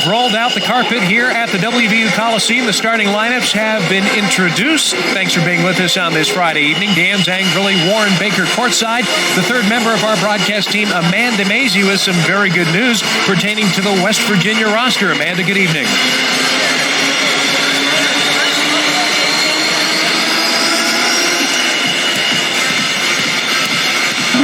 We've rolled out the carpet here at the WVU Coliseum. The starting lineups have been introduced. Thanks for being with us on this Friday evening. Dan Zangrilli, Warren Baker courtside. The third member of our broadcast team, Amanda Mazey, with some very good news pertaining to the West Virginia roster. Amanda, good evening.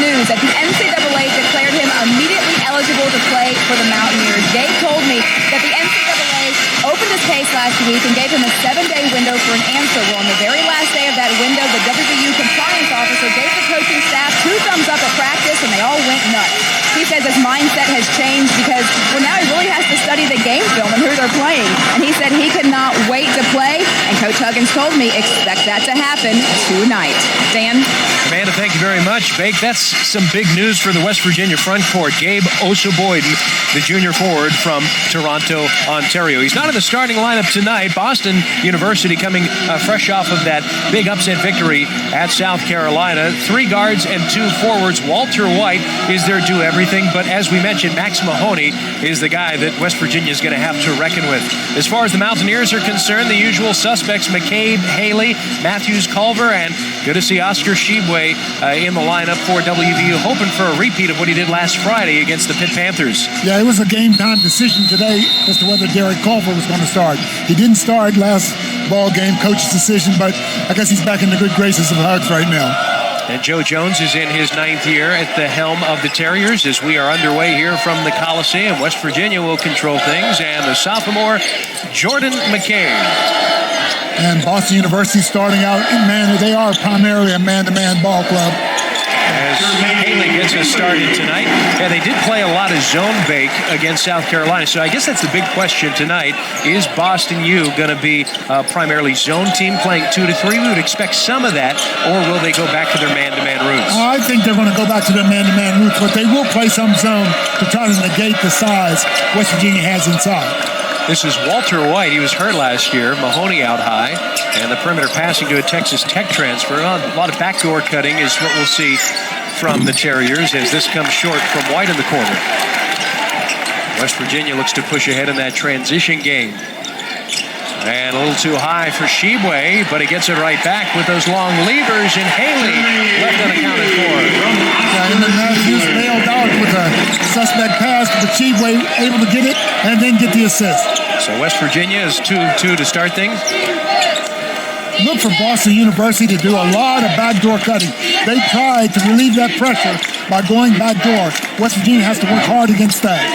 News that the NCAA declared him immediately eligible to play for the Mountaineers. Gabe told me that the NCAA opened his case last week and gave him a 7-day window for an answer. Well, on the very last day of that window, the WVU compliance officer gave the coaching staff 2 thumbs up at practice, and they all went nuts. He says his mindset has changed because, well, now he really has to study the game film and who they're playing. And he said he could not wait to play, and Coach Huggins told me expect that to happen tonight. Dan? Amanda, thank you very much. Bake, that's some big news for the West Virginia front court. Gabe Osaboyden, the junior forward from Toronto, Ontario. He's not in the starting lineup tonight. Boston University coming fresh off of that big upset victory at South Carolina. 3 guards and 2 forwards. Walter White is there to everything, but as we mentioned, Max Mahoney is the guy that West Virginia is going to have to reckon with. As far as the Mountaineers are concerned, the usual suspects, McCabe, Haley, Matthews, Culver, and good to see Oscar Shibwe in the lineup for WVU, hoping for a repeat of what he did last Friday against the Pitt Panthers. Yeah, it was a game-time decision today as to whether Derek Culver was going to start. He didn't start last ball game, coach's decision, but I guess he's back in the good graces of Hugs right now. And Joe Jones is in his 9th year at the helm of the Terriers as we are underway here from the Coliseum. West Virginia will control things, and the sophomore, Jordan McCabe. And Boston University starting out in man. They are primarily a man-to-man ball club. As Haley gets us started tonight. Yeah, they did play a lot of zone bake against South Carolina. So I guess that's the big question tonight. Is Boston U going to be primarily zone team playing 2 to 3? We would expect some of that. Or will they go back to their man-to-man roots? I think they're going to go back to their man-to-man roots, but they will play some zone to try to negate the size West Virginia has inside. This is Walter White. He was hurt last year. Mahoney out high. And the perimeter passing to a Texas Tech transfer. A lot of backdoor cutting is what we'll see from the Terriers as this comes short from White in the corner. West Virginia looks to push ahead in that transition game. And a little too high for Shibwe, but he gets it right back with those long levers, and Haley left unaccounted for. And then Matthews bailed out with a suspect pass, but Shibwe able to get it and then get the assist. So West Virginia is 2-2 to start things. Look for Boston University to do a lot of backdoor cutting. They tried to relieve that pressure by going backdoor. West Virginia has to work hard against that.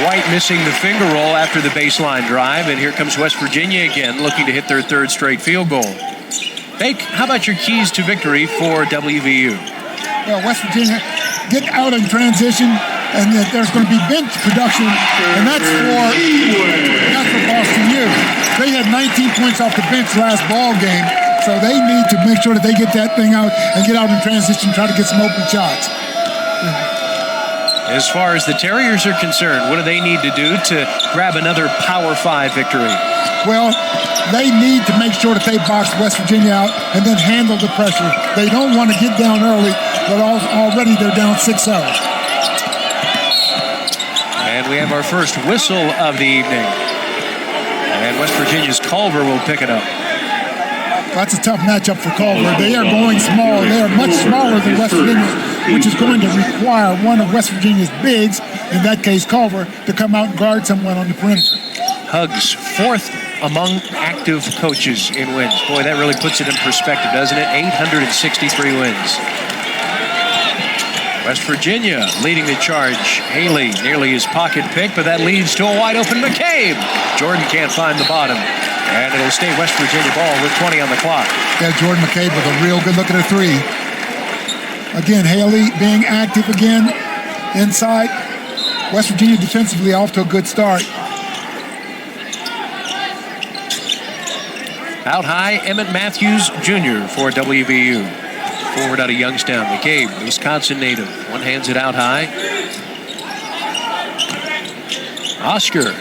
White missing the finger roll after the baseline drive, and here comes West Virginia again, looking to hit their 3rd straight field goal. Bake, how about your keys to victory for WVU? Well, West Virginia get out in transition, and there's going to be bench production, and that's for Boston U. They had 19 points off the bench last ball game, so they need to make sure that they get that thing out and get out in transition, try to get some open shots. As far as the Terriers are concerned, what do they need to do to grab another Power 5 victory? Well, they need to make sure that they box West Virginia out and then handle the pressure. They don't want to get down early, but already they're down 6-0. And we have our first whistle of the evening. And West Virginia's Culver will pick it up. That's a tough matchup for Culver. They are going small. They are much smaller than West Virginia, which is going to require one of West Virginia's bigs, in that case Culver, to come out and guard someone on the perimeter. Hugs, 4th among active coaches in wins. Boy, that really puts it in perspective, doesn't it? 863 wins. West Virginia leading the charge. Haley nearly his pocket pick, but that leads to a wide-open McCabe. Jordan can't find the bottom. And it'll stay West Virginia ball with 20 on the clock. Yeah, Jordan McCabe with a real good look at a 3. Again, Haley being active again inside. West Virginia defensively off to a good start. Out high, Emmett Matthews Jr. for WVU. Forward out of Youngstown. McCabe, Wisconsin native. One hands it out high. Oscar.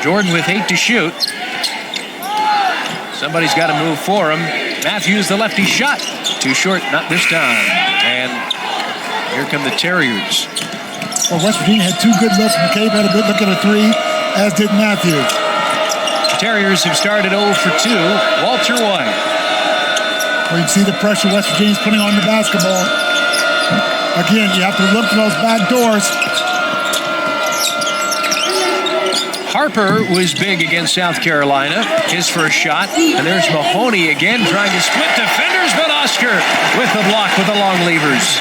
Jordan with 8 to shoot. Somebody's got to move for him. Matthews, the lefty shot. Too short, not this time. And here come the Terriers. Well, West Virginia had 2 good looks. McCabe had a good look at a 3. as did Matthews. Terriers have started 0 for 2. Walter White. Well, you can see the pressure West Virginia's putting on the basketball. Again, you have to look for those back doors. Harper was big against South Carolina. His first shot. And there's Mahoney again trying to split defenders, but Oscar with the block with the long levers.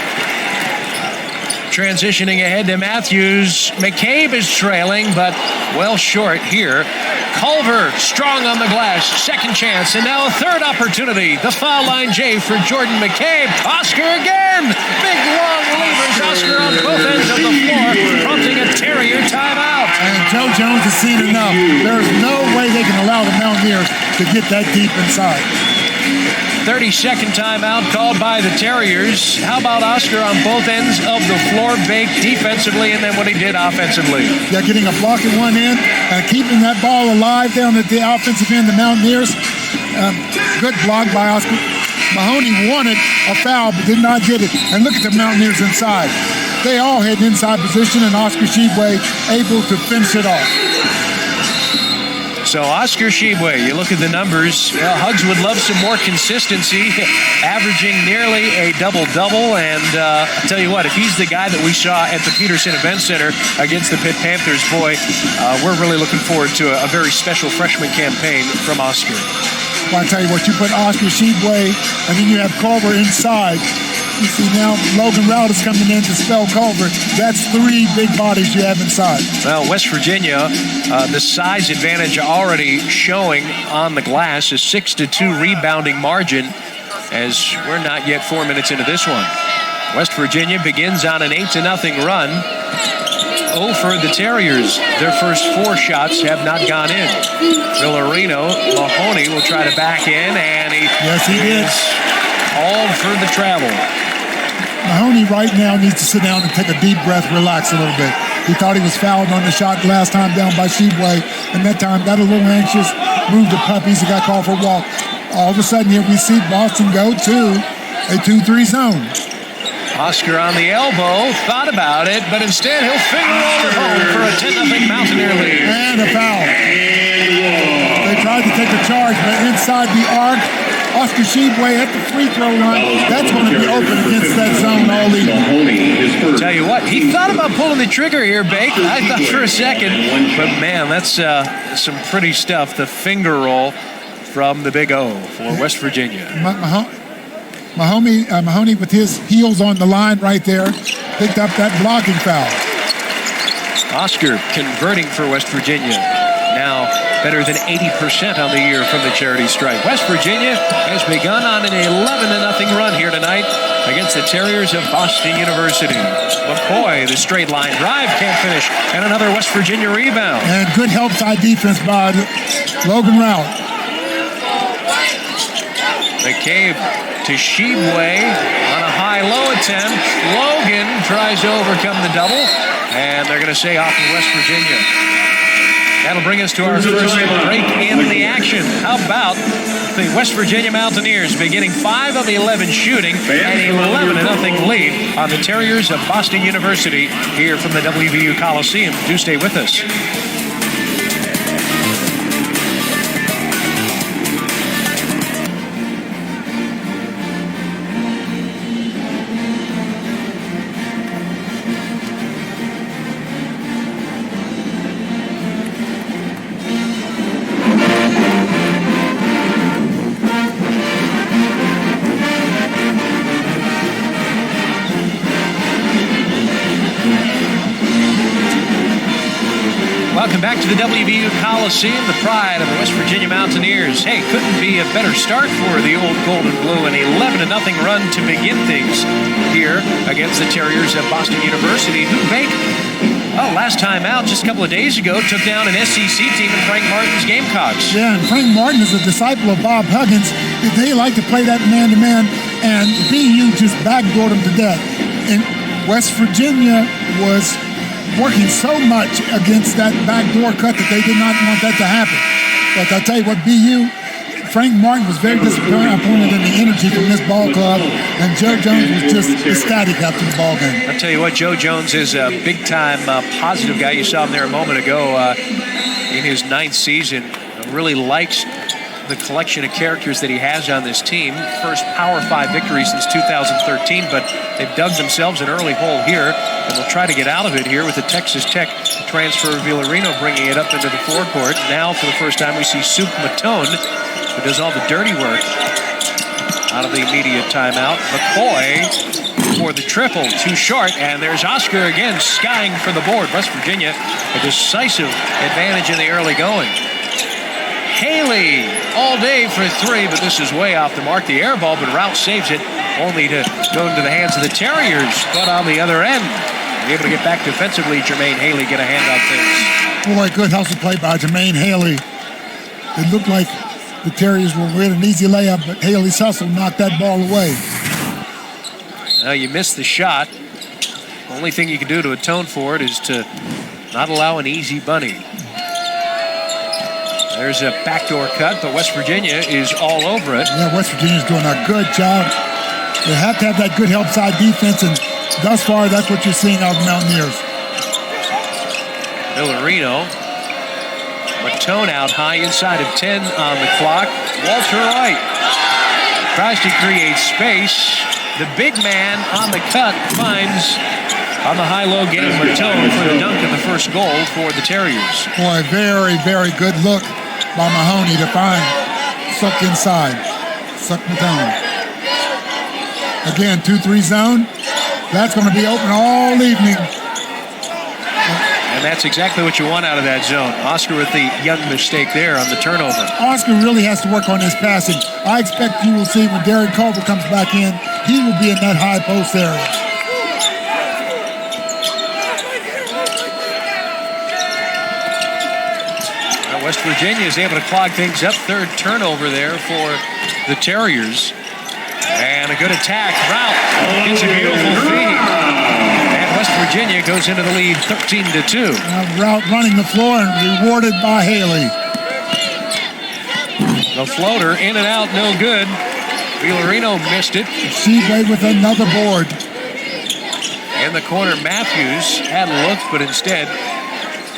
Transitioning ahead to Matthews. McCabe is trailing, but well short here. Culver strong on the glass. Second chance, and now a third opportunity. The foul line J for Jordan McCabe. Oscar again. Big long levers. Oscar on both ends of the floor, prompting a Terrier timeout. And Joe Jones has seen enough. There's no way they can allow the Mountaineers to get that deep inside. 30-second timeout called by the Terriers. How about Oscar on both ends of the floor, baked defensively, and then what he did offensively? Yeah, getting a block at one end and keeping that ball alive down at the offensive end, the Mountaineers. Good block by Oscar. Mahoney wanted a foul but did not get it. And look at the Mountaineers inside. They all had inside position, and Oscar Shibwe able to finish it off. So Oscar Shibwe, you look at the numbers, Hugs would love some more consistency, averaging nearly a double-double. And I'll tell you what, if he's the guy that we saw at the Peterson Event Center against the Pitt Panthers, boy, we're really looking forward to a very special freshman campaign from Oscar. Well, I tell you what, you put Oscar Shibwe, and then you have Culver inside. You see now Logan Rout is coming in to spell Culver. That's 3 big bodies you have inside. Well, West Virginia, the size advantage already showing on the glass, a 6-2 rebounding margin, as we're not yet 4 minutes into this one. West Virginia begins on an 8-0 run. 0 for the Terriers. Their first 4 shots have not gone in. Villarino, Mahoney will try to back in, and he did. All for the travel. Mahoney right now needs to sit down and take a deep breath, relax a little bit. He thought he was fouled on the shot last time down by Shibwe, and that time got a little anxious, moved the puppies, and got called for a walk. All of a sudden here we see Boston go to a 2-3 zone. Oscar on the elbow, thought about it, but instead he'll finger roll it home for a 10-0 Mountaineer lead. And a foul. They tried to take a charge, but inside the arc, Oscar Shibwe at the free throw line. That's going to be open against that zone all evening. Tell you what, he thought about pulling the trigger here, Bake. I thought for a second, but man, that's some pretty stuff. The finger roll from the Big O for West Virginia. Mahoney with his heels on the line right there, picked up that blocking foul. Oscar converting for West Virginia. Now better than 80% on the year from the charity stripe. West Virginia has begun on an 11-0 run here tonight against the Terriers of Boston University. McCoy, the straight line drive, can't finish, and another West Virginia rebound. And good help side defense by Logan Rout. McCabe to Shibwe on a high-low attempt. Logan tries to overcome the double, and they're going to say off in West Virginia. That'll bring us to our first break in the action. How about the West Virginia Mountaineers beginning 5 of 11 shooting, an 11-0 lead on the Terriers of Boston University here from the WVU Coliseum. Do stay with us. Welcome back to the WVU Coliseum, the pride of the West Virginia Mountaineers. Hey, couldn't be a better start for the old gold and blue, an 11-0 run to begin things here against the Terriers of Boston University, who last time out, just a couple of days ago, took down an SEC team in Frank Martin's Gamecocks. Yeah, and Frank Martin is a disciple of Bob Huggins. They like to play that man-to-man, and BU just backdoored them to death. And West Virginia was working so much against that backdoor cut that they did not want that to happen. But I tell you what, BU Frank Martin was very disappointed in the energy from this ball club, and Joe Jones was just ecstatic after the ball game. I'll tell you what, Joe Jones is a big-time positive guy. You saw him there a moment ago in his 9th season. Really likes the collection of characters that he has on this team. First Power 5 victory since 2013, but they've dug themselves an early hole here, and they'll try to get out of it here with the Texas Tech transfer Villarino bringing it up into the forecourt. Now, for the first time, we see Soup Matone, who does all the dirty work out of the immediate timeout. McCoy for the triple, too short, and there's Oscar again skying for the board. West Virginia, a decisive advantage in the early going. Haley all day for 3, but this is way off the mark. The air ball, but Rout saves it, only to go into the hands of the Terriers. But on the other end, able to get back defensively, Jermaine Haley get a hand on things. Boy, good hustle play by Jermaine Haley. It looked like the Terriers were with an easy layup, but Haley's hustle knocked that ball away. Now you missed the shot. The only thing you can do to atone for it is to not allow an easy bunny. There's a backdoor cut, but West Virginia is all over it. Yeah, West Virginia's doing a good job. They have to have that good help side defense, and thus far, that's what you're seeing out of the Mountaineers. Villarino. Matone out high, inside of 10 on the clock. Walter Wright tries to create space. The big man on the cut finds on the high-low game Matone for the dunk and the first goal for the Terriers. Boy, very, very good look by Mahoney to find Suck inside. Suck Matone. Again, 2-3 zone. That's going to be open all evening. And that's exactly what you want out of that zone. Oscar with the young mistake there on the turnover. Oscar really has to work on his passing. I expect you will see when Derek Culver comes back in, he will be in that high post area. West Virginia is able to clog things up. Third turnover there for the Terriers. And a good attack. Rout gets a beautiful feed. And West Virginia goes into the lead 13-2. Rout running the floor and rewarded by Haley. The floater in and out, no good. Villarino missed it. Shebe with another board. In the corner, Matthews had a look, but instead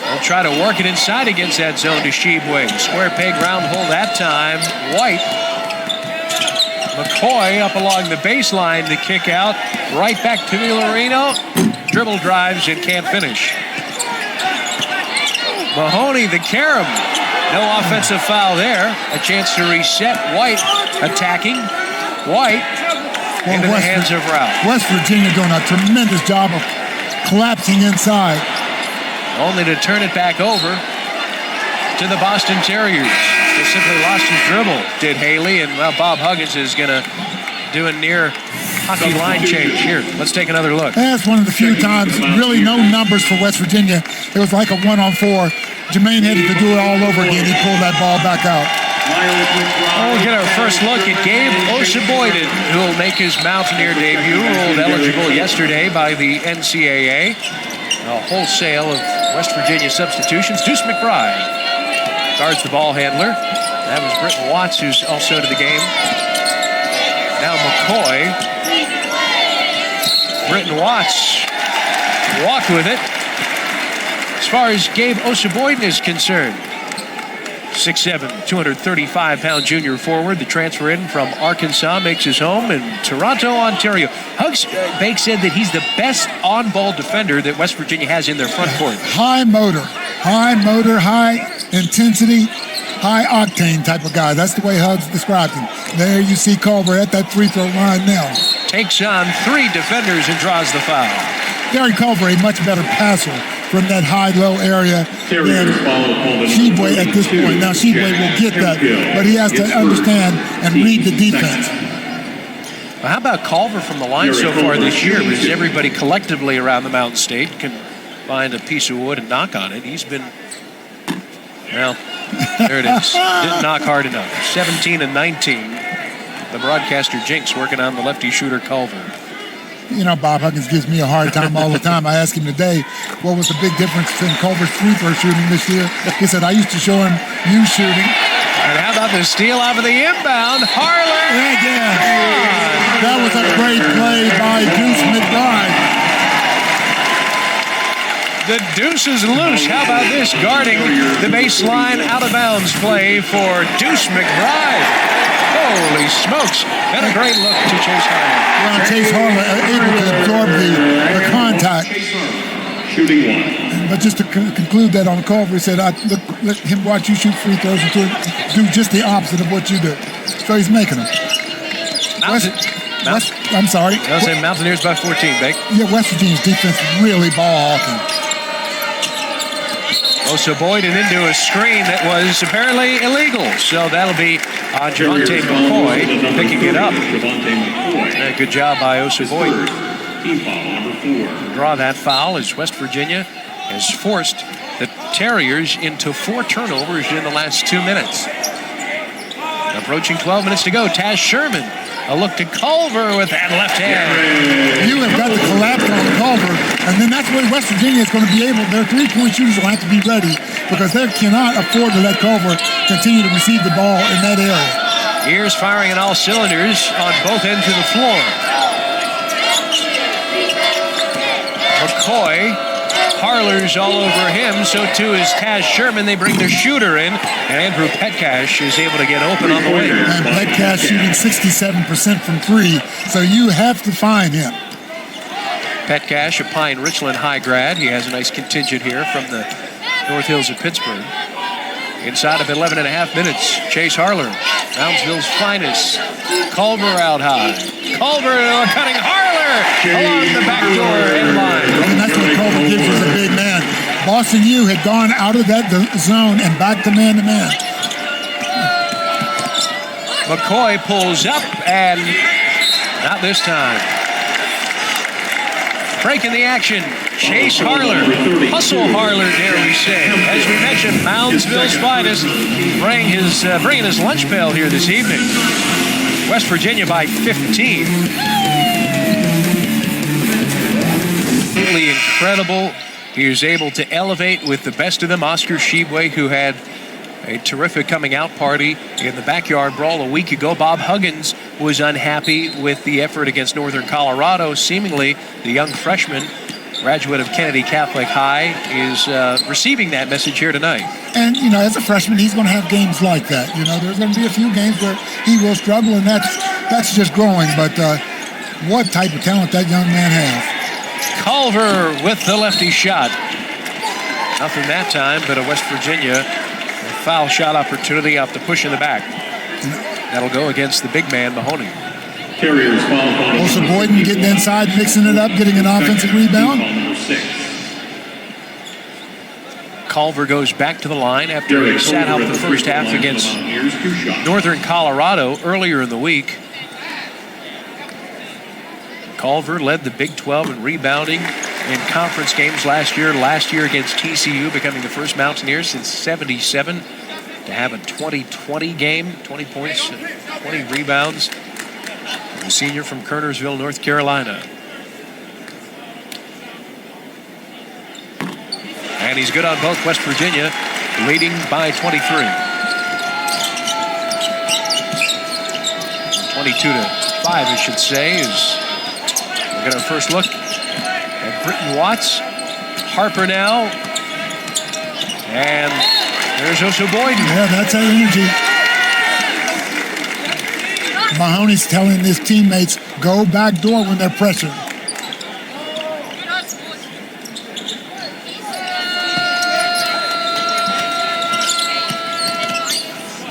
will try to work it inside against that zone to Shebe. Square peg round hole that time. White. McCoy up along the baseline to kick out. Right back to Villarino. Dribble drives and can't finish. Mahoney, the carom. No offensive foul there. A chance to reset. White attacking. White into the hands of Rout. West Virginia doing a tremendous job of collapsing inside. Only to turn it back over to the Boston Terriers. They simply lost his dribble, did Haley, and well, Bob Huggins is going to do a near hockey line change. Here, let's take another look. That's one of the few times, really no numbers for West Virginia. It was like a 1-on-4. Jermaine had to do it all over again. He pulled that ball back out. We'll get our first look at Gabe Osaboyden, who will make his Mountaineer debut, ruled eligible yesterday by the NCAA. A wholesale of West Virginia substitutions. Deuce McBride guards the ball handler. That was Britton Watts, who's also to the game. Now McCoy. Britton Watts walked with it. As far as Gabe Osaboyden is concerned, 6'7", 235-pound junior forward. The transfer in from Arkansas makes his home in Toronto, Ontario. Hugs Bake said that he's the best on-ball defender that West Virginia has in their front court. High motor, high intensity, high octane type of guy. That's the way Hugs described him. There you see Culver at that free throw line now. Takes on 3 defenders and draws the foul. Derek Culver, a much better passer from that high-low area than Shebe at this point. Now, Shebe will get that, but he has to understand and read the defense. Well, how about Culver from the line so far this year? Because everybody collectively around the Mountain State can find a piece of wood and knock on it. He's been, well, there it is. Didn't knock hard enough. 17 and 19. The broadcaster jinx working on the lefty shooter Culver. You know, Bob Huggins gives me a hard time all the time. I asked him today, what was the big difference in Culver's free throw shooting this year? He said, I used to show him you shooting, And how about the steal off of the inbound? Harler. Yeah. That was a great play by Deuce McBride. The deuce is loose. How about this? Guarding the baseline out of bounds play for Deuce McBride. Holy smokes. And a great look to Chase Harler. Well, Chase Harler able to absorb the contact. Shooting one. But just to conclude that on Culver, he said, let him watch you shoot free throws and do just the opposite of what you do. So he's making them. I'm sorry. I'll say Mountaineers by 14, Bake. Yeah, West Virginia's defense really ball hawking. Boyd and into a screen that was apparently illegal. So that'll be Javante McCoy picking it up. Good job by Boyd. Team foul number 4. Draw that foul as West Virginia has forced the Terriers into 4 turnovers in the last 2 minutes. Approaching 12 minutes to go. Taz Sherman, a look to Culver with that left hand. You have got to collapse on Culver, and then that's when West Virginia is going to be able, their three-point shooters will have to be ready because they cannot afford to let Culver continue to receive the ball in that area. Here's firing on all cylinders on both ends of the floor. McCoy, Harler's all over him, so too is Taz Sherman. They bring their shooter in, and Andrew Petcash is able to get open on the wing. And Petcash shooting 67% from 3, so you have to find him. Petcash, a Pine Richland High grad. He has a nice contingent here from the North Hills of Pittsburgh. Inside of 11 and a half minutes, Chase Harler, Brownsville's finest. Culver out high. Culver cutting Harler along the backdoor end line. And that's what Culver gives as a big man. Boston U had gone out of that zone and back to man-to-man. McCoy pulls up, and not this time. Breaking the action, Chase Harler, Hustle Harler, dare we say. As we mentioned, Moundsville's finest, bringing his lunch pail here this evening. West Virginia by 15. Absolutely incredible. He was able to elevate with the best of them. Oscar Shibwe, who had a terrific coming out party in the backyard brawl a week ago. Bob Huggins was unhappy with the effort against Northern Colorado. Seemingly, the young freshman, graduate of Kennedy Catholic High, is receiving that message here tonight. And, as a freshman, he's going to have games like that. There's going to be a few games where he will struggle, and that's just growing. But what type of talent that young man has. Culver with the lefty shot. Nothing that time, but a West Virginia foul shot opportunity off the push in the back. That'll go against the big man, Mahoney. Terriers foul. Also, Boyden getting inside, mixing it up, getting an offensive rebound. Culver goes back to the line after he sat out the first half against Northern Colorado earlier in the week. Culver led the Big 12 in rebounding in conference games last year against TCU, becoming the first Mountaineer since '77 to have a 20-20 game, 20 points, 20 rebounds. The senior from Kernersville, North Carolina. And he's good on both. West Virginia leading by 23. 22-5, I should say, is we'll get our first look at Britton Watts. Harper now. And there's Boyden. Yeah, that's that energy. Mahoney's telling his teammates, go back door when they're pressured.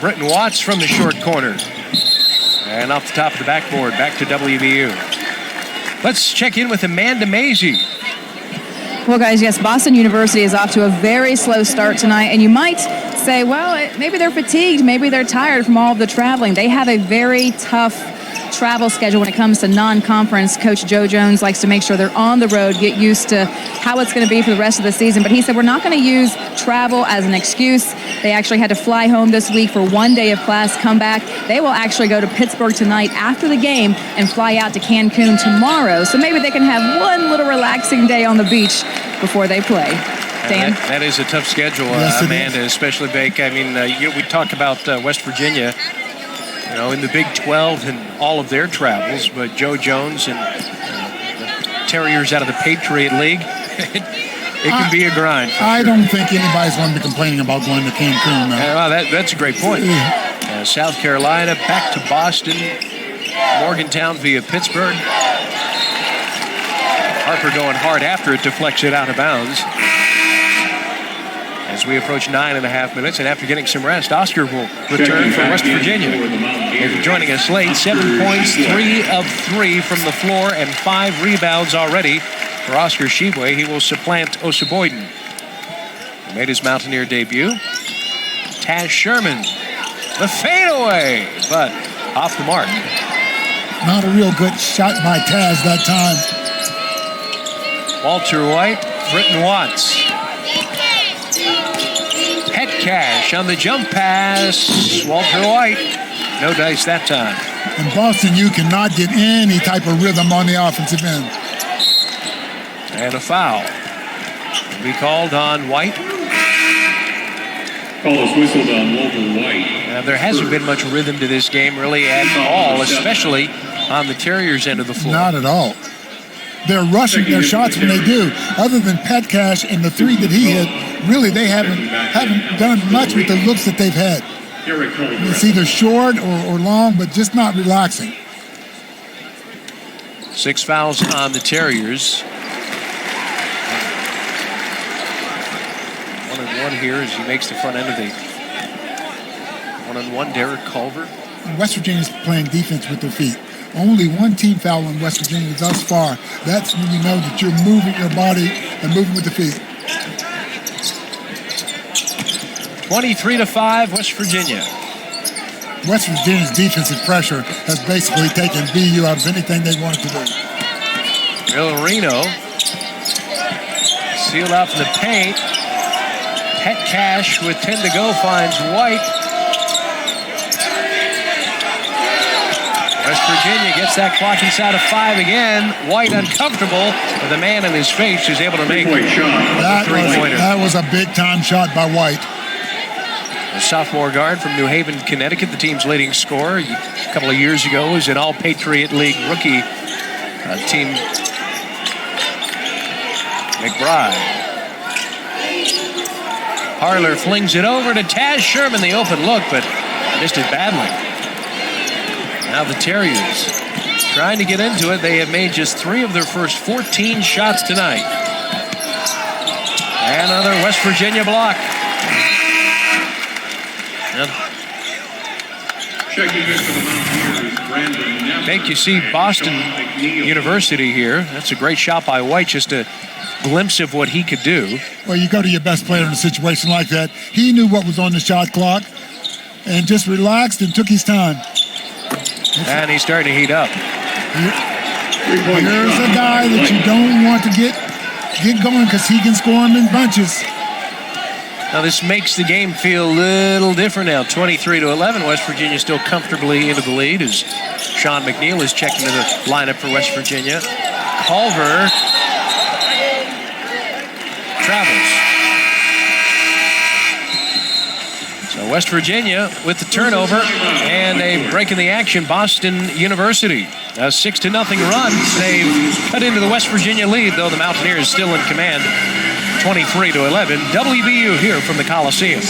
Britton Watts from the short corner. And off the top of the backboard, back to WVU. Let's check in with Amanda Mazey. Well, guys, yes, Boston University is off to a very slow start tonight, and you might say, well, maybe they're fatigued, maybe they're tired from all of the traveling. They have a very tough travel schedule when it comes to non-conference. Coach Joe Jones likes to make sure they're on the road, get used to how it's going to be for the rest of the season. But he said, we're not going to use travel as an excuse. They actually had to fly home this week for 1 day of class, come back. They will actually go to Pittsburgh tonight after the game and fly out to Cancun tomorrow. So maybe they can have one little relaxing day on the beach before they play. Dan. That is a tough schedule, Yes, Amanda, especially Bake. I mean, we talk about West Virginia, in the Big 12 and all of their travels, but Joe Jones and the Terriers out of the Patriot League, it can be a grind. I don't think anybody's going to be complaining about going to Cancun. Well, that's a great point. South Carolina, back to Boston, Morgantown via Pittsburgh. Harper going hard after it, deflects it out of bounds. As we approach 9.5 minutes, and after getting some rest, Oscar will return for West Virginia. If you're joining us late, 7 points, 3 of 3 from the floor, and 5 rebounds already for Oscar Tshiebwe. He will supplant Oseboyden. He made his Mountaineer debut. Taz Sherman, the fadeaway, but off the mark. Not a real good shot by Taz that time. Walter White, Britton Watts. Petcash on the jump pass. Walter White, no dice that time. In Boston, you cannot get any type of rhythm on the offensive end. And a foul will be called on White. Call is whistled on Walter White. There hasn't been much rhythm to this game really at all, especially on the Terriers' end of the floor. Not at all. They're rushing their shots when they do. Other than Petcash and the 3 that he hit, really they haven't done much with the looks that they've had. It's either short or long, but just not relaxing. 6 fouls on the Terriers. 1-on-1 here as he makes the front end of the 1-on-1. Derek Culver. West Virginia's playing defense with their feet. Only one team foul in West Virginia thus far. That's when you know that you're moving your body and moving with the feet. 23-5, West Virginia. West Virginia's defensive pressure has basically taken BU out of anything they wanted to do. Villarino sealed out from the paint. Petcash with 10 to go finds White. West Virginia gets that clock inside of 5 again. White uncomfortable with a man in his face who's able to make a three-pointer. That was a big-time shot by White. A sophomore guard from New Haven, Connecticut, the team's leading scorer. A couple of years ago was an All-Patriot League rookie team. McBride. Harler flings it over to Taz Sherman, the open look, but missed it badly. Now the Terriers trying to get into it. They have made just 3 of their first 14 shots tonight. Another West Virginia block. Checking in for the Mountaineers, Brandon. Make you see Boston University here. That's a great shot by White, just a glimpse of what he could do. Well, you go to your best player in a situation like that. He knew what was on the shot clock and just relaxed and took his time. And he's starting to heat up. Here's a guy that you don't want to get going because he can score them in bunches. Now this makes the game feel a little different now. 23-11. West Virginia still comfortably into the lead as Sean McNeil is checking into the lineup for West Virginia. Culver travels. So West Virginia with the turnover and a break in the action. Boston University, a 6-0 run. They've cut into the West Virginia lead, though the Mountaineers still in command. 23-11. WVU here from the Coliseum.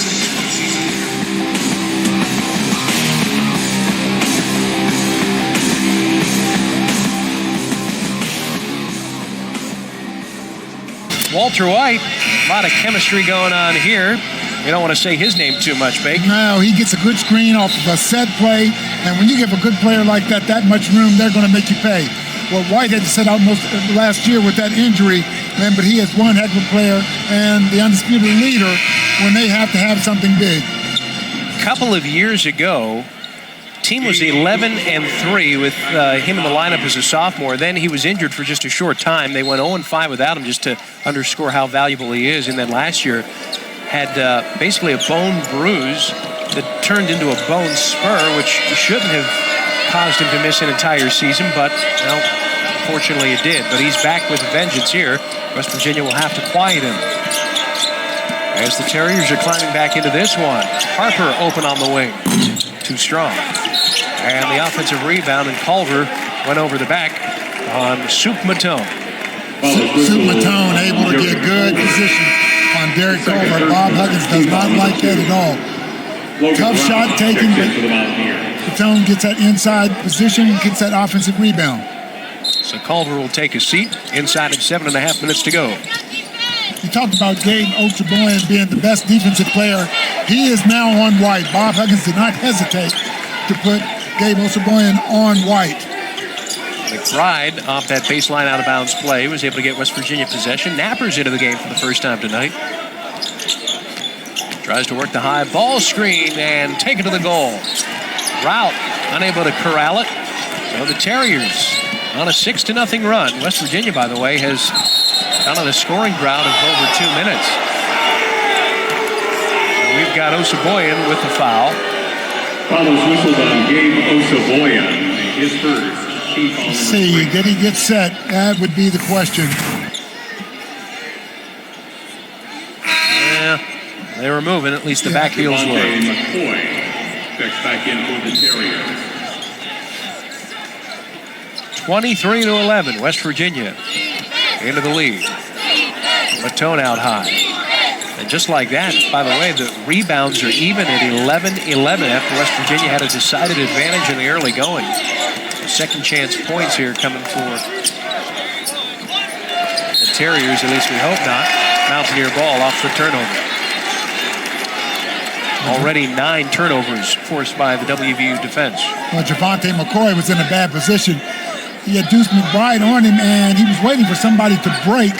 Walter White, a lot of chemistry going on here. You don't want to say his name too much, Bake. No, he gets a good screen off of a set play, and when you give a good player like that much room, they're going to make you pay. Well, White had to sit out most last year with that injury, man, but he is one heck of a player and the undisputed leader when they have to have something big. A couple of years ago, team was 11-3 with him in the lineup as a sophomore. Then he was injured for just a short time. They went 0-5 without him, just to underscore how valuable he is. And then last year had basically a bone bruise that turned into a bone spur, which shouldn't have caused him to miss an entire season, but well, unfortunately it did. But he's back with a vengeance here. West Virginia will have to quiet him. As the Terriers are climbing back into this one. Harper open on the wing. Too strong. And the offensive rebound, and Culver went over the back on Soup Matone. Soup Matone able to get good position on Derek Culver. Bob Huggins does not like that at all. Tough shot taken, but Matone gets that inside position and gets that offensive rebound. So Culver will take a seat inside of 7.5 minutes to go. You talked about Gabe Ochaboyan being the best defensive player. He is now on White. Bob Huggins did not hesitate to put Gabe Ochaboyan on White. McBride off that baseline out of bounds play was able to get West Virginia possession. Napper's into the game for the first time tonight. Tries to work the high ball screen and take it to the goal. Rout unable to corral it. So the Terriers on a 6-0 run. West Virginia, by the way, has gone on a scoring drought of over 2 minutes. So we've got Osaboyan with the foul. Foul is whistled on Gabe Osaboyan. His first. Let's see, did he get set? That would be the question. Yeah, they were moving. At least the back heels were. McCoy checks back in for the Terriers. 23-11, West Virginia into the lead. Matone out high. And just like that, by the way, the rebounds are even at 11-11 after West Virginia had a decided advantage in the early going. Second chance points here coming for the Terriers, at least we hope not. Mountaineer ball off the turnover. Already 9 turnovers forced by the WVU defense. Well, Javante McCoy was in a bad position. He had Deuce McBride on him, and he was waiting for somebody to break,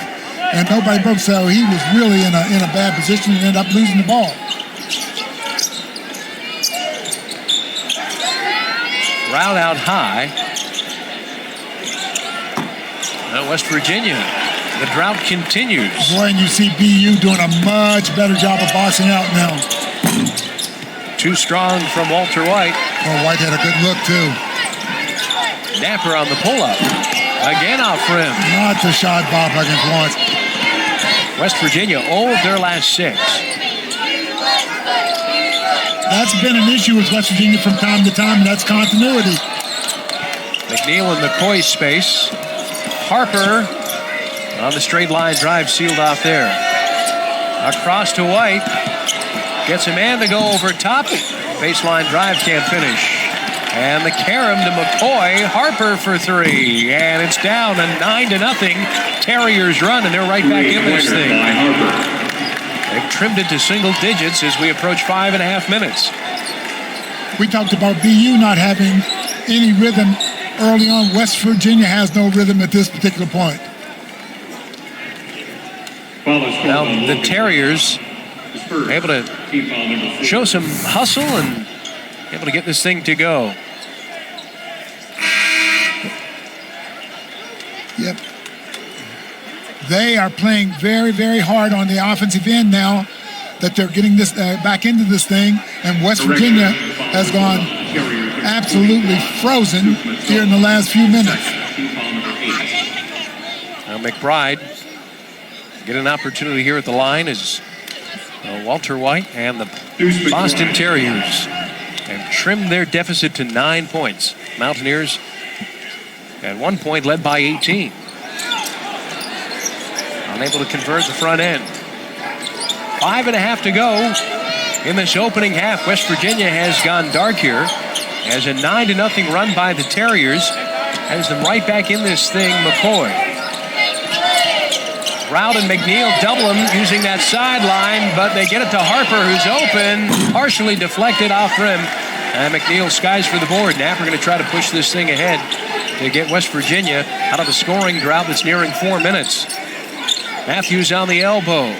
and nobody broke, so he was really in a bad position and ended up losing the ball. Rout out high. West Virginia, the drought continues. Boy, and you see BU doing a much better job of bossing out now. Too strong from Walter White. Oh, White had a good look, too. Napper on the pull-up. Again off rim. Not the shot Bob Huggins wants. West Virginia 0 of their last 6. That's been an issue with West Virginia from time to time, and that's continuity. McNeil in McCoy's space. Harper on the straight line drive, sealed off there. Across to White. Gets a man to go over top. Baseline drive can't finish. And the carom to McCoy. Harper for 3. And it's down a 9-0 Terriers run, and they're right back in this thing. They've trimmed it to single digits as we approach 5.5 minutes. We talked about BU not having any rhythm early on. West Virginia has no rhythm at this particular point. Now the Terriers able to show some hustle and able to get this thing to go. Yep. They are playing very, very hard on the offensive end now that they're getting this back into this thing. And West Virginia has gone absolutely frozen here in the last few minutes. Now McBride get an opportunity here at the line as Walter White and the Boston Terriers have trimmed their deficit to 9 points. Mountaineers at 1 point led by 18. Unable to convert the front end. 5.5 to go in this opening half. West Virginia has gone dark here as a 9-0 run by the Terriers has them right back in this thing. McCoy. Rout and McNeil double him using that sideline, but they get it to Harper, who's open, partially deflected off rim. And McNeil skies for the board. Napper going to try to push this thing ahead to get West Virginia out of a scoring drought that's nearing 4 minutes. Matthews on the elbow.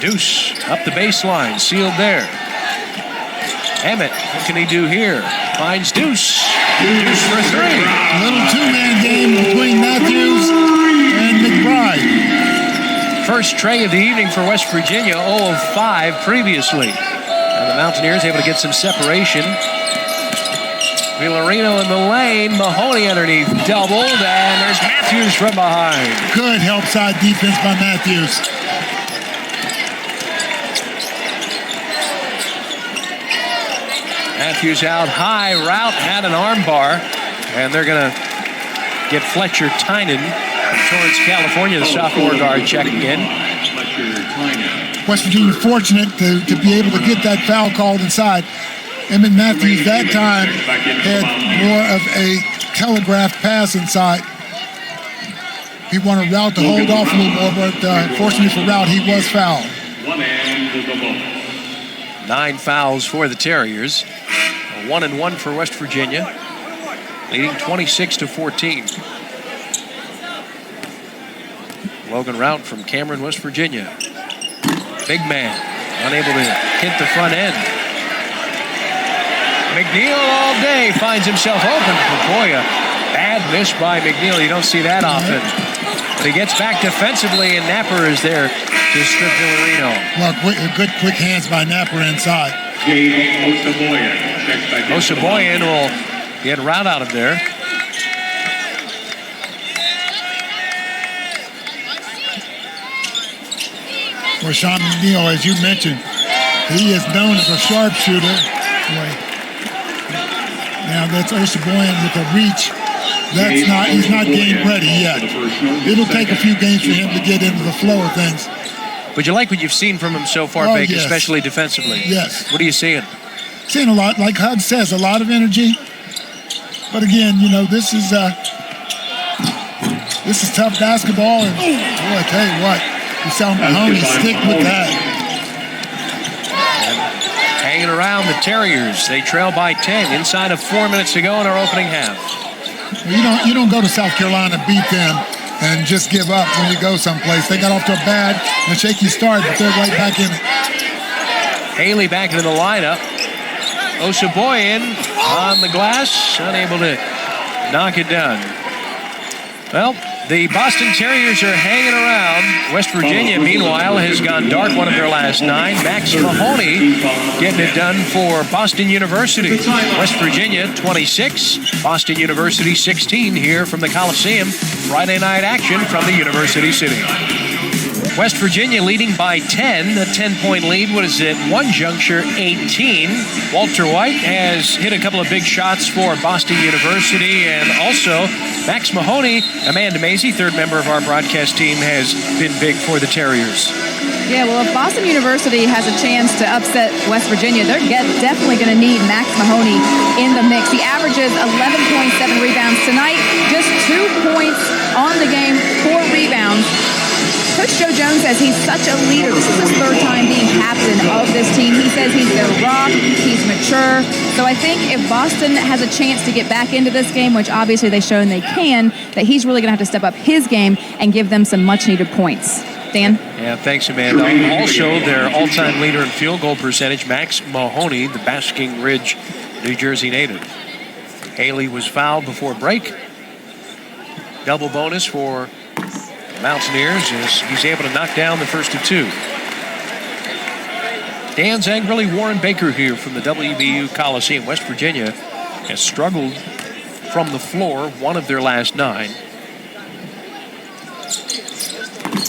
Deuce up the baseline, sealed there. Emmett, what can he do here? Finds Deuce. Deuce for 3. A little two-man game between Matthews and McBride. First tray of the evening for West Virginia, 0 of 5 previously. And the Mountaineers able to get some separation. Villarino in the lane. Mahoney underneath, doubled, and there's Matthews from behind. Good help side defense by Matthews. Matthews out high. Rout had an arm bar, and they're going to get Fletcher Tynan from Torrance, California, the sophomore guard, checking in. West Virginia fortunate to be able to get that foul called inside. Emmett Matthews that time had more of a telegraphed pass inside. He wanted Rout to hold off a little more, but fortunately for Rout, he was fouled. 9 fouls for the Terriers. A 1-1 for West Virginia, leading 26-14. Logan Rout from Cameron, West Virginia. Big man, unable to hit the front end. McNeil all day finds himself open for Boya. Bad miss by McNeil. You don't see that often. But he gets back defensively, and Napper is there to strip Villarino. Well, good quick hands by Napper inside. Osaboyan will get Rout out of there. Well, Sean McNeil, as you mentioned, he is known as a sharpshooter. Now that's Osaboyan with a reach. He's not game ready yet. It'll take a few games for him to get into the flow of things. But you like what you've seen from him so far, Oh, Baker, yes. especially defensively. Yes. What are you seeing? Seeing a lot, like Hug says, a lot of energy. But again, this is tough basketball. And boy, I tell you what, you saw Mahoney stick with that. Hanging around the Terriers. They trail by 10 inside of 4 minutes to go in our opening half. Well, you don't go to South Carolina, beat them, and just give up when you go someplace. They got off to a bad and shaky start, but they're right back in it. Haley back into the lineup. Osaboyan on the glass, unable to knock it down. Well, the Boston Terriers are hanging around. West Virginia, meanwhile, has gone dark one of their last 9. Max Mahoney getting it done for Boston University. West Virginia, 26. Boston University, 16 here from the Coliseum. Friday night action from the University City. West Virginia leading by 10. A 10-point lead was at one juncture 18. Walter White has hit a couple of big shots for Boston University, and also Max Mahoney, Amanda Mazie, third member of our broadcast team, has been big for the Terriers. Yeah, well, if Boston University has a chance to upset West Virginia, they're definitely going to need Max Mahoney in the mix. He averages 11.7 rebounds tonight, just 2 points on the game, 4 rebounds. Coach Joe Jones says he's such a leader. This is his 3rd time being captain of this team. He says he's their rock, he's mature. So I think if Boston has a chance to get back into this game, which obviously they've shown they can, that he's really going to have to step up his game and give them some much-needed points. Dan? Yeah, thanks, Amanda. Also, their all-time leader in field goal percentage, Max Mahoney, the Basking Ridge, New Jersey native. Haley was fouled before break. Double bonus for Mountaineers as he's able to knock down the first of 2. Dan Zangrelli, Warren Baker here from the WVU Coliseum. West Virginia has struggled from the floor, one of their last 9.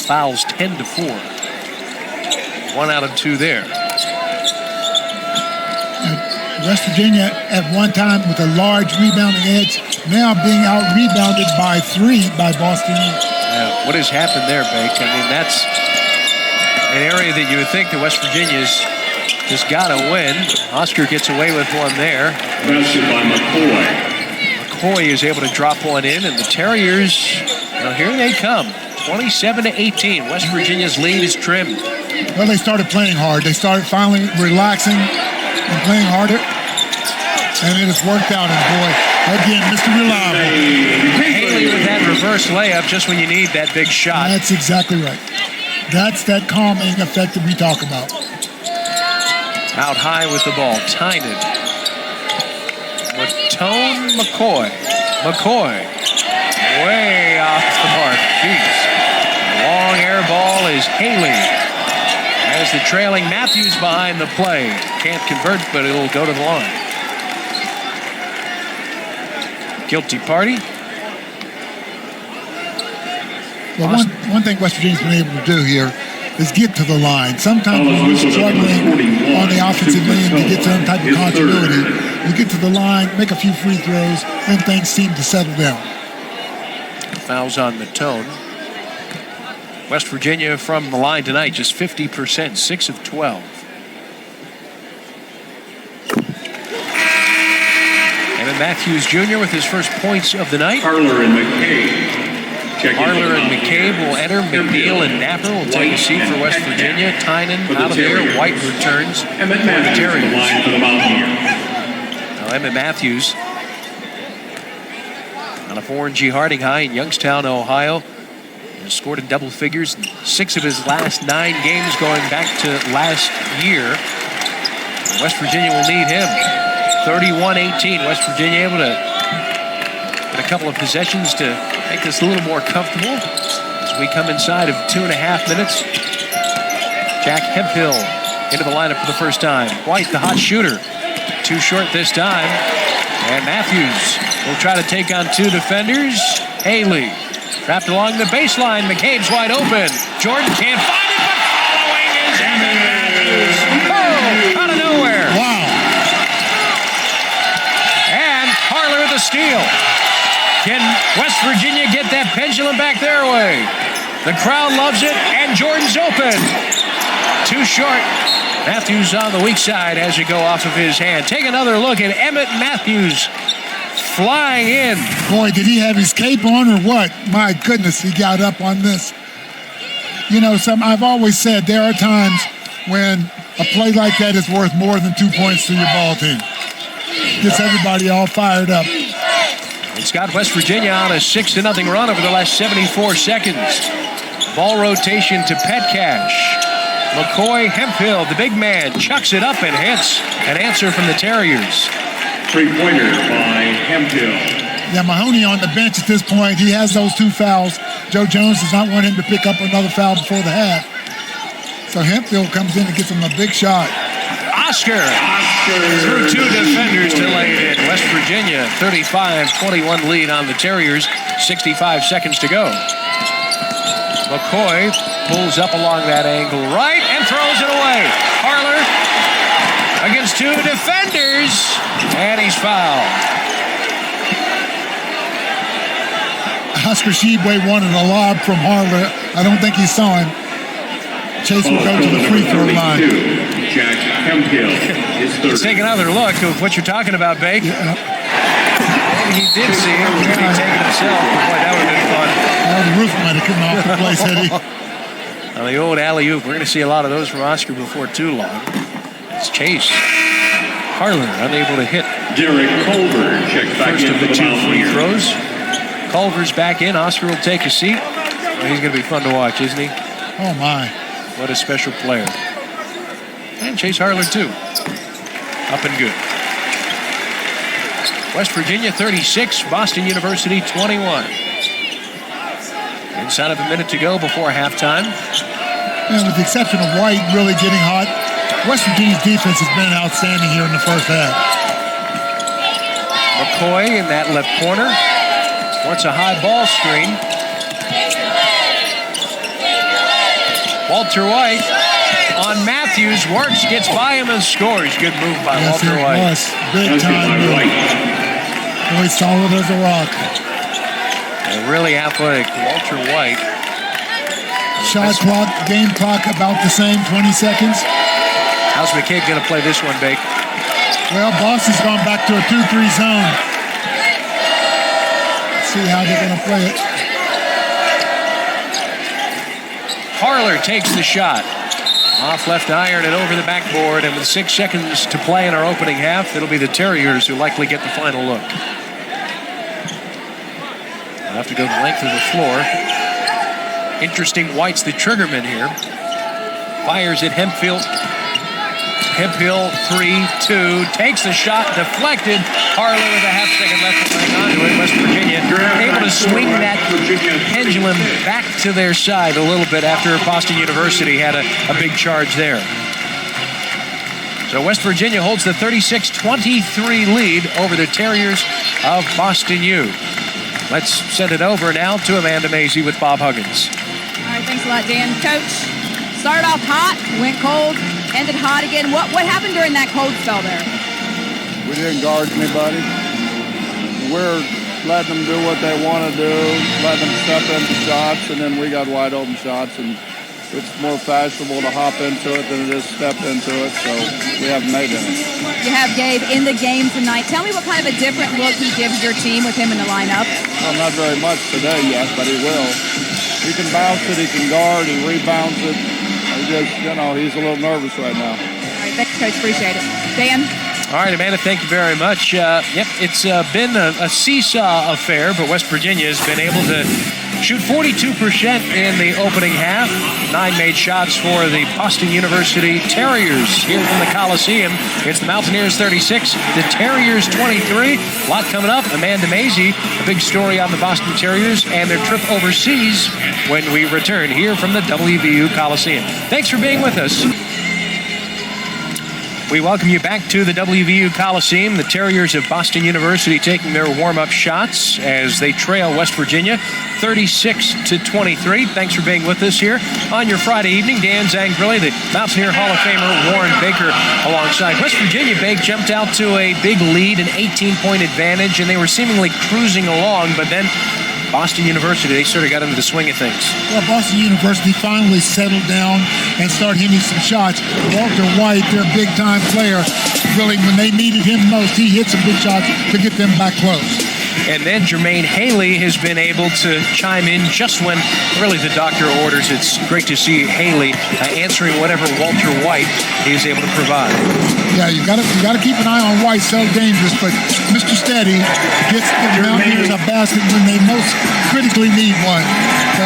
Fouls 10-4. 1 out of 2 there. West Virginia at one time with a large rebounding edge, now being out-rebounded by 3 by Boston. Yeah, what has happened there, Bake? I mean, that's an area that you would think that West Virginia's just got to win. Oscar gets away with one there. McCoy is able to drop one in, and the Terriers, well, here they come. 27-18. West Virginia's lead is trimmed. Well, they started playing hard. They started finally relaxing and playing harder, and it has worked out. And boy, again, Mr. Reliable. Haley with that reverse layup just when you need that big shot. That's exactly right. That's that calming effect that we talk about. Out high with the ball, Tynan. Matone McCoy. McCoy, way off the mark. Jeez. The long air ball is Haley. As the trailing Matthews behind the play. Can't convert, but it'll go to the line. Guilty party. Well, one thing West Virginia's been able to do here is get to the line. Sometimes when you're struggling on the offensive end to get some type of continuity, you get to the line, make a few free throws, and things seem to settle down. Fouls on Matone. West Virginia from the line tonight, just 50%, 6 of 12. Emmett Matthews Jr. with his first points of the night. Harler and McCabe. Harler and McCabe will enter. McNeil and Napper will take a seat for West Virginia. Tynan out of there. White returns for the Terriers. Now Emmett Matthews out of Warren G. Harding High in Youngstown, Ohio. Has scored in double figures in 6 of his last 9 games going back to last year. West Virginia will need him. 31-18. West Virginia able to get a couple of possessions to make this a little more comfortable as we come inside of 2.5 minutes. Jack Hemphill into the lineup for the first time. White, the hot shooter. Too short this time. And Matthews will try to take on 2 defenders. Haley trapped along the baseline. McCabe's wide open. Jordan can't find it, but following is Emmett Matthews. Oh, out of nowhere. Wow. And Harler with the steal. Can West Virginia get that pendulum back their way? The crowd loves it, and Jordan's open. Too short. Matthews on the weak side as it go off of his hand. Take another look at Emmett Matthews flying in. Boy, did he have his cape on or what? My goodness, he got up on this. You know, I've always said there are times when a play like that is worth more than 2 points to your ball team. Gets everybody all fired up. It's got West Virginia on a 6-0 run over the last 74 seconds. Ball rotation to Petcash. McCoy, Hemphill, the big man, chucks it up and hits. An answer from the Terriers. Three-pointer by Hemphill. Yeah, Mahoney on the bench at this point. He has those 2 fouls. Joe Jones does not want him to pick up another foul before the half. So Hemphill comes in and gets him a big shot. Oscar through 2 defenders to lay it in. West Virginia, 35-21 lead on the Terriers. 65 seconds to go. McCoy pulls up along that angle right and throws it away. Harler against 2 defenders, and he's fouled. Oscar Sheboy wanted a lob from Harler. I don't think he saw him. Chase will go to the free throw line. Jack Hemphill is third. Let's take another look of what you're talking about, Bake. Yeah. Maybe he did see him. Maybe he take it himself. Boy, that would have been fun. The roof might have come off the place, Eddie. On the old alley-oop, we're going to see a lot of those from Oscar before too long. It's Chase. Harler unable to hit. Derek Culver checks back First in of the for 2 the free throws. Culver's back in. Oscar will take a seat. Well, he's going to be fun to watch, isn't he? Oh, my. What a special player. And Chase Harler, too. Up and good. West Virginia 36, Boston University 21. Inside of a minute to go before halftime. And with the exception of White really getting hot, West Virginia's defense has been outstanding here in the first half. McCoy in that left corner. Wants a high ball screen. Walter White on Matthews, works, gets by him and scores. Good move by Walter White. Yes, big time move. Boy, solid as a rock. And really athletic, Walter White. Shot clock, game clock about the same, 20 seconds. How's McCabe going to play this one, Bake? Well, Boston's gone back to a 2-3 zone. Let's see how they're going to play it. Harler takes the shot. Off left iron and over the backboard, and with 6 seconds to play in our opening half, it'll be the Terriers who likely get the final look. They'll have to go the length of the floor. Interesting, White's the triggerman here. Fires at Hemphill. Hemphill, 3-2, takes the shot, deflected. Harler with a half-second left to hang on to it. West Virginia able to swing that pendulum back to their side a little bit after Boston University had a big charge there. So West Virginia holds the 36-23 lead over the Terriers of Boston U. Let's send it over now to Amanda Mazie with Bob Huggins. All right, thanks a lot, Dan. Coach, Started off hot, went cold, ended hot again. What happened during that cold spell there? We didn't guard anybody. We're letting them do what they want to do, letting them step into shots, and then we got wide open shots. And it's more fashionable to hop into it than it is step into it, so we haven't made any. You have Gabe in the game tonight. Tell me what kind of a different look he gives your team with him in the lineup. Well, not very much today yet, but he will. He can bounce it, he can guard, he rebounds it. He just, he's a little nervous right now. All right, thanks, Coach. Appreciate it. Dan? All right, Amanda, thank you very much. It's been a seesaw affair, but West Virginia has been able to shoot 42% in the opening half. 9 made shots for the Boston University Terriers here from the Coliseum. It's the Mountaineers 36, the Terriers 23. A lot coming up. Amanda Mazey, a big story on the Boston Terriers and their trip overseas when we return here from the WVU Coliseum. Thanks for being with us. We welcome you back to the WVU Coliseum. The Terriers of Boston University taking their warm-up shots as they trail West Virginia 36-23. Thanks for being with us here on your Friday evening. Dan Zangrilli, the Mountaineer Hall of Famer Warren Baker alongside. West Virginia, Bake jumped out to a big lead, an 18-point advantage, and they were seemingly cruising along, but then Boston University, they sort of got into the swing of things. Well, Boston University finally settled down and started hitting some shots. Walter White, their big-time player, really, when they needed him most, he hit some big shots to get them back close. And then Jermaine Haley has been able to chime in just when really the doctor orders. It's great to see Haley answering whatever Walter White is able to provide. Yeah, you got to keep an eye on White. So dangerous, but Mr. Steady gets the Mountaineers a basket when they most critically need one. So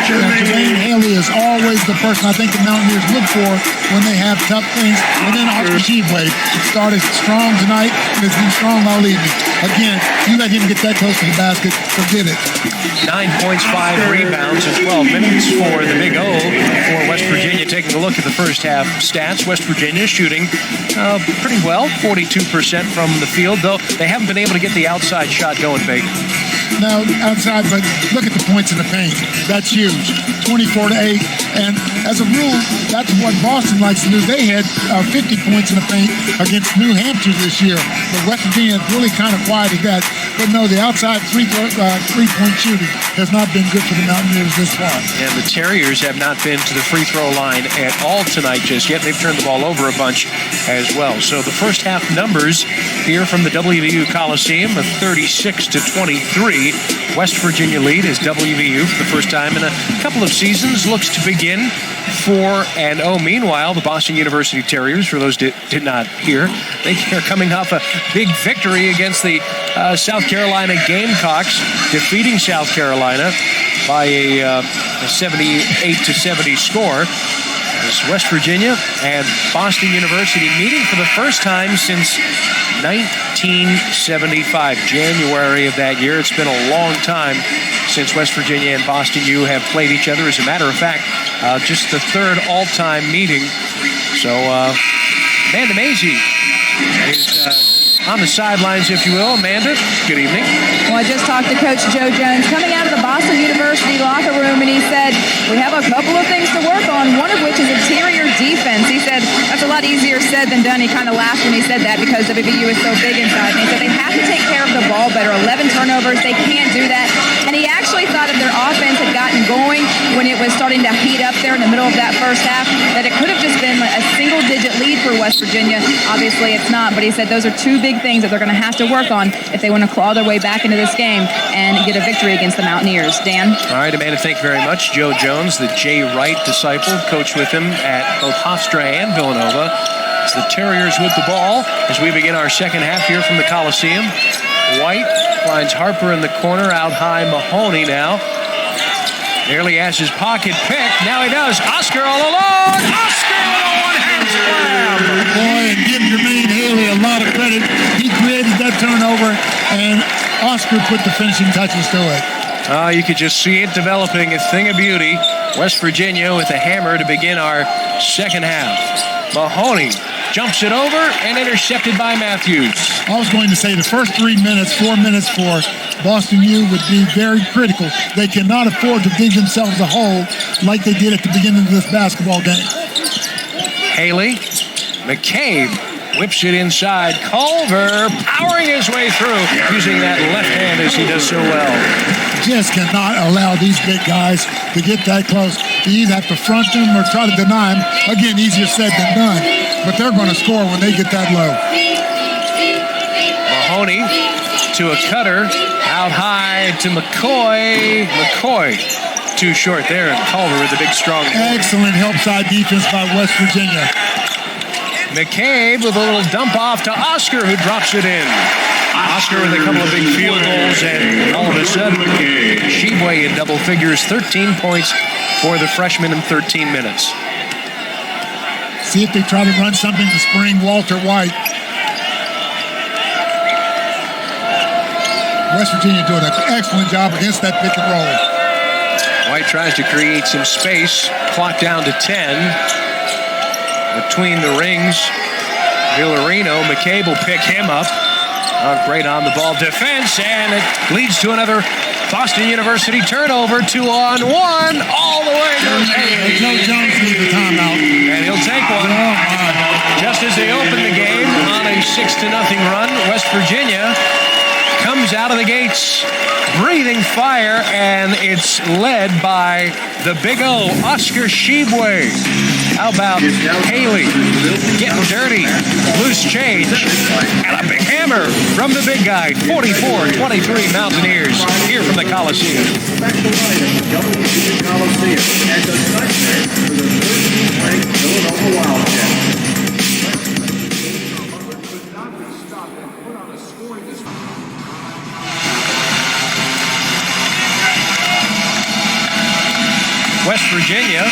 Jermaine Haley is always the person I think the Mountaineers look for when they have tough things. And then Oscar Sheveway started strong tonight and has been strong all evening. Again, you let him get that close to the basket, forget it. 9 points, 5 rebounds in 12 minutes for the Big O for West Virginia. Taking a look at the first half stats, West Virginia shooting pretty well, 42% from the field, though they haven't been able to get the outside shot going, Bake. No, outside, but look at the points in the paint. That's huge. 24-8. And as a rule, that's what Boston likes to do. They had 50 points in the paint against New Hampshire this year. But West Virginia has really kind of quieted that. But no, the outside three-point shooting has not been good for the Mountaineers this far. And the Terriers have not been to the free throw line at all tonight just yet. They've turned the ball over a bunch as well. So the first half numbers here from the WVU Coliseum of 36-23. West Virginia lead is WVU for the first time in a couple of seasons. Looks to begin 4-0. Meanwhile, the Boston University Terriers, for those did not hear, they are coming off a big victory against the South Carolina Gamecocks, defeating South Carolina by a 78-70 score. As West Virginia and Boston University meeting for the first time since 1975, January of that year. It's been a long time since West Virginia and Boston U have played each other. As a matter of fact, just the third all-time meeting. So, Amanda Mazey is on the sidelines, if you will. Amanda, good evening. Well, I just talked to Coach Joe Jones coming out of the Boston University locker room, and he said, we have a couple of things to work on, one of which is interior defense. He said, that's a lot easier said than done. He kind of laughed when he said that because WVU is so big inside. And he said they have to take care of the ball better. 11 turnovers, they can't do that. And he actually thought if their offense had gotten going when it was starting to heat up there in the middle of that first half, that it could have just been a single-digit lead for West Virginia. Obviously, it's not, but he said those are two big things that they're going to have to work on if they want to claw their way back into this game and get a victory against the Mountaineers. Dan? All right, Amanda, thank you very much. Joe Jones, the Jay Wright disciple, coached with him at both Hofstra and Villanova. It's the Terriers with the ball as we begin our second half here from the Coliseum. White finds Harper in the corner, out high Mahoney now. Nearly has his pocket picked. Now he does. Oscar all alone. Oscar with a one-hand slam. Boy, and give Jermaine Haley a lot of credit. He created that turnover, and Oscar put the finishing touches to it. You could just see it developing, a thing of beauty. West Virginia with a hammer to begin our second half. Mahoney jumps it over and intercepted by Matthews. I was going to say the first 4 minutes for Boston U would be very critical. They cannot afford to dig themselves a hole like they did at the beginning of this basketball game. Haley, McCabe whips it inside. Culver powering his way through using that left hand as he does so well. Just cannot allow these big guys to get that close. You either have to front them or try to deny them. Again, easier said than done. But they're going to score when they get that low. Mahoney to a cutter. Out high to McCoy. McCoy too short there, and Culver with a big strong. Excellent help side defense by West Virginia. McCabe with a little dump off to Oscar, who drops it in. Oscar with a couple of big field goals, and all of a sudden, Sheboy in double figures, 13 points for the freshman in 13 minutes. See if they try to run something to spring Walter White. West Virginia doing an excellent job against that pick and roll. White tries to create some space. Clock down to 10. Between the rings, Villarino. McCabe will pick him up. Great on the ball defense, and it leads to another Boston University turnover. 2-on-1 all the way goes Haley. Joe Jones needs a timeout. And he'll take one. Just as they open the game on a 6-0 run, West Virginia comes out of the gates breathing fire, and it's led by the Big O, Oscar Sheboy. How about Haley getting dirty, loose change, and a big hammer from the big guy. 44-23 Mountaineers here from the Coliseum. Back to the Coliseum and the touchdown for the 13th-ranked Villanova Wildcats. West Virginia,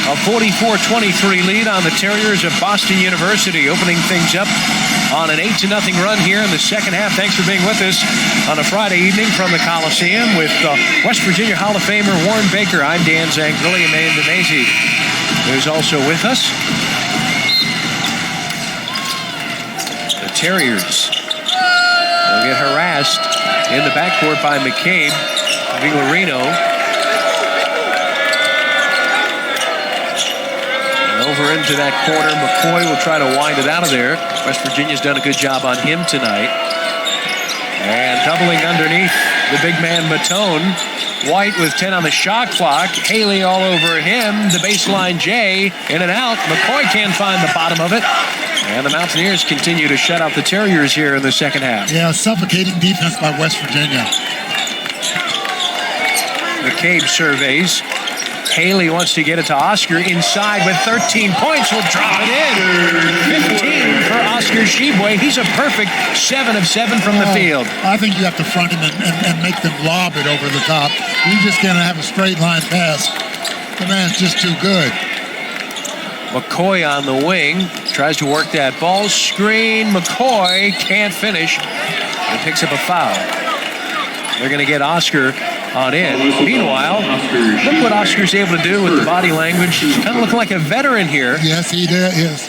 a 44-23 lead on the Terriers of Boston University, opening things up on an 8-0 run here in the second half. Thanks for being with us on a Friday evening from the Coliseum with West Virginia Hall of Famer Warren Baker. I'm Dan Zangrilli. Amanda Mazie is also with us. The Terriers will get harassed in the backcourt by McCabe. Villarino over into that corner. McCoy will try to wind it out of there. West Virginia's done a good job on him tonight. And doubling underneath the big man Matone. White with 10 on the shot clock. Haley all over him. The baseline J in and out. McCoy can't find the bottom of it. And the Mountaineers continue to shut out the Terriers here in the second half. Yeah, suffocating defense by West Virginia. McCabe surveys. Haley wants to get it to Oscar inside with 13 points. Will drop it in. 15 for Oscar Sheboy. He's a perfect 7 of 7 from the field. I think you have to front him and make them lob it over the top. You just can't have a straight line pass. The man's just too good. McCoy on the wing. Tries to work that ball screen. McCoy can't finish. And picks up a foul. They're going to get Oscar on in. Meanwhile, look what Oscar's able to do with the body language. He's kind of looking like a veteran here. Yes, he did. Yes.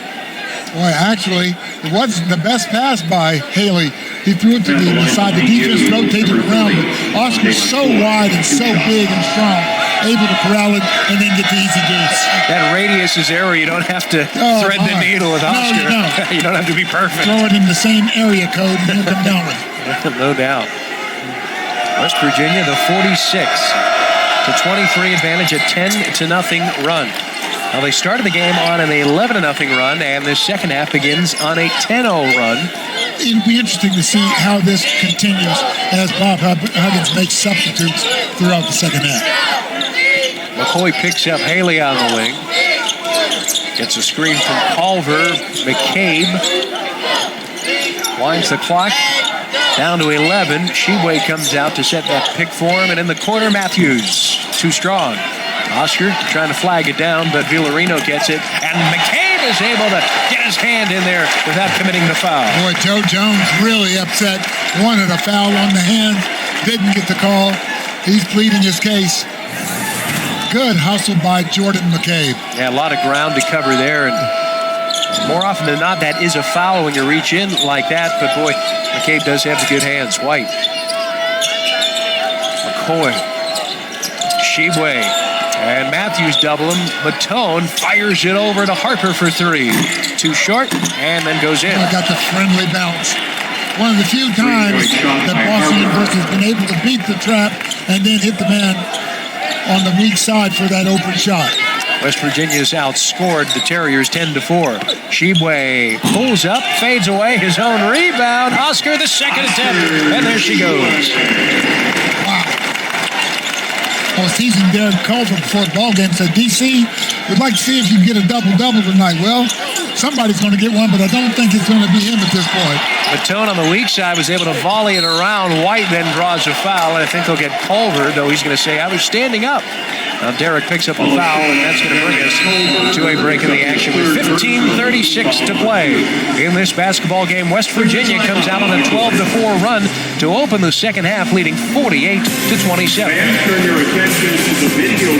Boy, actually, it wasn't the best pass by Haley. He threw it to the side. The defense rotated around, but Oscar's so wide and so big and strong, able to corral it and then get the easy juice. That radius is there where you don't have to thread the needle with Oscar. No, you don't. You don't have to be perfect. Throw it in the same area code and he'll come down with it. No doubt. West Virginia, the 46-23 advantage, a 10-0 run. Now, they started the game on an 11-0 run, and this second half begins on a 10-0 run. It'll be interesting to see how this continues as Bob Huggins makes substitutes throughout the second half. McCoy picks up Haley on the wing. Gets a screen from Culver. McCabe winds the clock down to 11. Sheboy comes out to set that pick for him, and in the corner, Matthews. Too strong. Oscar trying to flag it down, but Villarino gets it, and McCabe is able to get his hand in there without committing the foul. Boy, Joe Jones really upset. Wanted a foul on the hand, didn't get the call. He's pleading his case. Good hustle by Jordan McCabe. Yeah, a lot of ground to cover there, and More often than not, that is a foul when you reach in like that. But boy, McCabe does have the good hands. White. McCoy. Shebue. And Matthews double him. Matone fires it over to Harper for three. Too short, and then goes in. I got the friendly bounce. One of the few times that Boston University has been able to beat the trap and then hit the man on the weak side for that open shot. West Virginia's outscored the Terriers 10-4. Shebue pulls up, fades away, his own rebound. Oscar, the second attempt, and there she goes. Wow. I was teasing Derek Culver before the ball game. Said, DC, we'd like to see if you can get a double-double tonight. Well, somebody's going to get one, but I don't think it's going to be him at this point. Matone on the weak side was able to volley it around. White then draws a foul, and I think they'll get Culver, though he's going to say, I was standing up. Now Derek picks up a foul, and that's going to bring us to a break in the action with 15:36 to play. In this basketball game, West Virginia comes out on a 12-4 run to open the second half, leading 48-27. Fans, turn your attention to the video.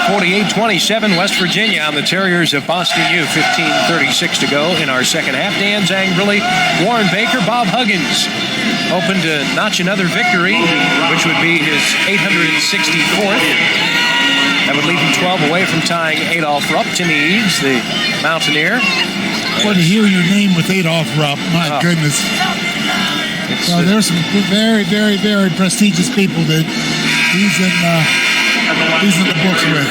48-27, West Virginia on the Terriers of Boston U. 15:36 to go in our second half. Dan Zangrilli, Warren Baker, Bob Huggins hoping to notch another victory, which would be his 864th. That would leave him 12 away from tying Adolph Rupp. Timmy Eads, the Mountaineer. Well, to hear your name with Adolph Rupp, my goodness. So there's some very, very, very prestigious people that he's in the books with.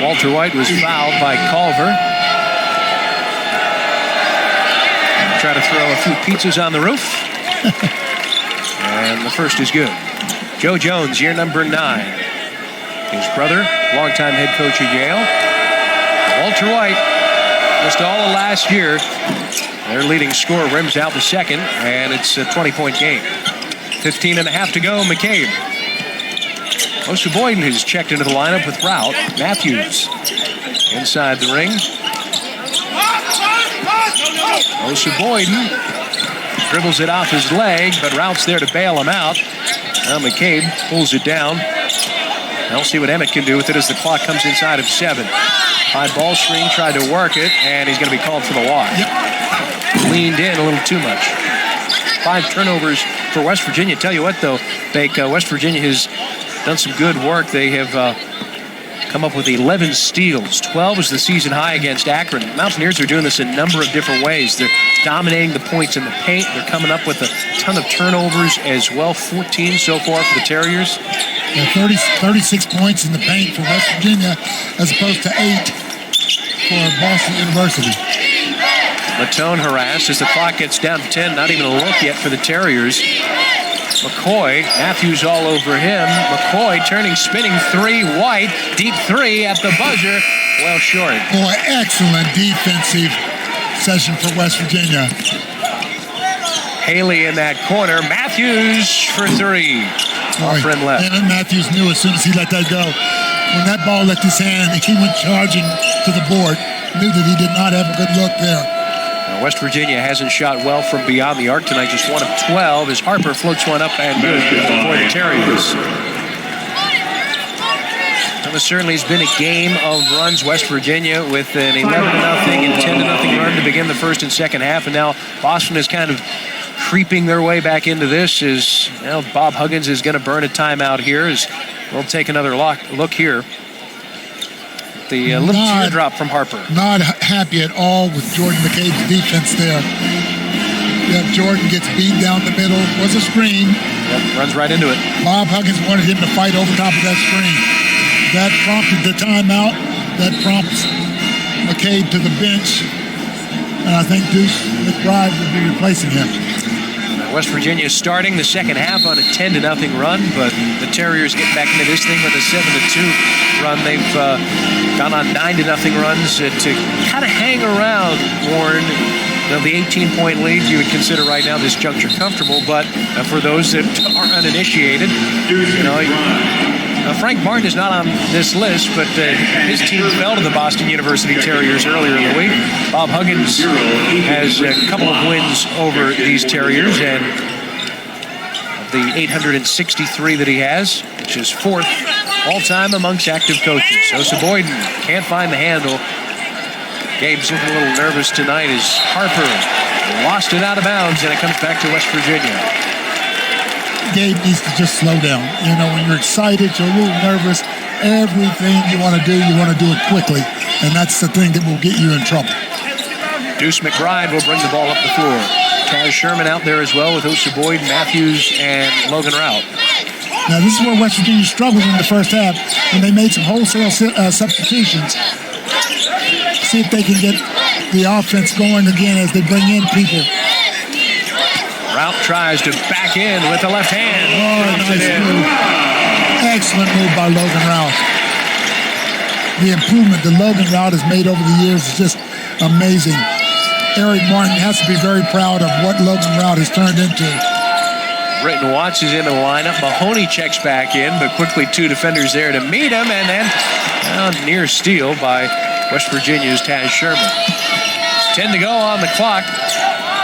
Walter White was fouled by Culver. Try to throw a few pizzas on the roof. And the first is good. Joe Jones, year number 9. His brother, longtime head coach at Yale. Walter White, just all of last year. Their leading scorer rims out the second, and it's a 20-point game. 15.5 to go, McCabe. Oseboyden has checked into the lineup with Rout. Matthews inside the ring. Oseboyden dribbles it off his leg, but Rout's there to bail him out. Now McCabe pulls it down. I'll see what Emmett can do with it as the clock comes inside of 7. High ball screen, tried to work it, and he's going to be called for the walk. Leaned in a little too much. 5 turnovers for West Virginia. Tell you what, though, Bake, West Virginia has done some good work. They have come up with 11 steals. 12 is the season high against Akron. Mountaineers are doing this in a number of different ways. They're dominating the points in the paint. They're coming up with a ton of turnovers as well. 14 so far for the Terriers. 36 points in the paint for West Virginia as opposed to 8 for Boston University. Matone harassed as the clock gets down to 10. Not even a look yet for the Terriers. McCoy, Matthews all over him. McCoy turning, spinning 3, White, deep 3 at the buzzer. Well short. Boy, excellent defensive session for West Virginia. Haley in that corner. Matthews for 3. Our friend left. And Matthews knew as soon as he let that go. When that ball left his hand, he went charging to the board. Knew that he did not have a good look there. Now, West Virginia hasn't shot well from beyond the arc tonight. Just 1 of 12 as Harper floats one up and good for the Terriers. Well, this certainly has been a game of runs. West Virginia with an 11-0 and 10-0 run to begin the first and second half. And now Boston is kind of creeping their way back into this as Bob Huggins is going to burn a timeout here as we'll take another look here. The little teardrop from Harper. Not happy at all with Jordan McCabe's defense there. Yeah, Jordan gets beat down the middle. Was a screen. Yep, runs right into it. Bob Huggins wanted him to fight over top of that screen. That prompted the timeout. That prompts McCabe to the bench. And I think Deuce McBride will be replacing him. West Virginia is starting the second half on a 10-0 run, but the Terriers get back into this thing with a 7-2 run. They've gone on 9-0 runs to kind of hang around, Warren. The 18-point lead you would consider right now this juncture comfortable, but for those that are uninitiated, Frank Martin is not on this list, but his team fell to the Boston University Terriers earlier in the week. Bob Huggins has a couple of wins over these Terriers, and of the 863 that he has, which is fourth all-time amongst active coaches. Osa Boyden can't find the handle. Gabe's looking a little nervous tonight as Harper lost it out of bounds, and it comes back to West Virginia. Gabe needs to just slow down. You know, when you're excited, you're a little nervous. Everything you want to do it quickly. And that's the thing that will get you in trouble. Deuce McBride will bring the ball up the floor. Taz Sherman out there as well with Osa Boyd, Matthews, and Logan Rout. Now, this is where West Virginia struggled in the first half when they made some wholesale substitutions. See if they can get the offense going again as they bring in people. Rout tries to back in with the left hand. Oh, nice move. Excellent move by Logan Rout. The improvement that Logan Rout has made over the years is just amazing. Eric Martin has to be very proud of what Logan Rout has turned into. Britton Watts is into the lineup. Mahoney checks back in, but quickly two defenders there to meet him, and then near steal by West Virginia's Taz Sherman. 10 to go on the clock.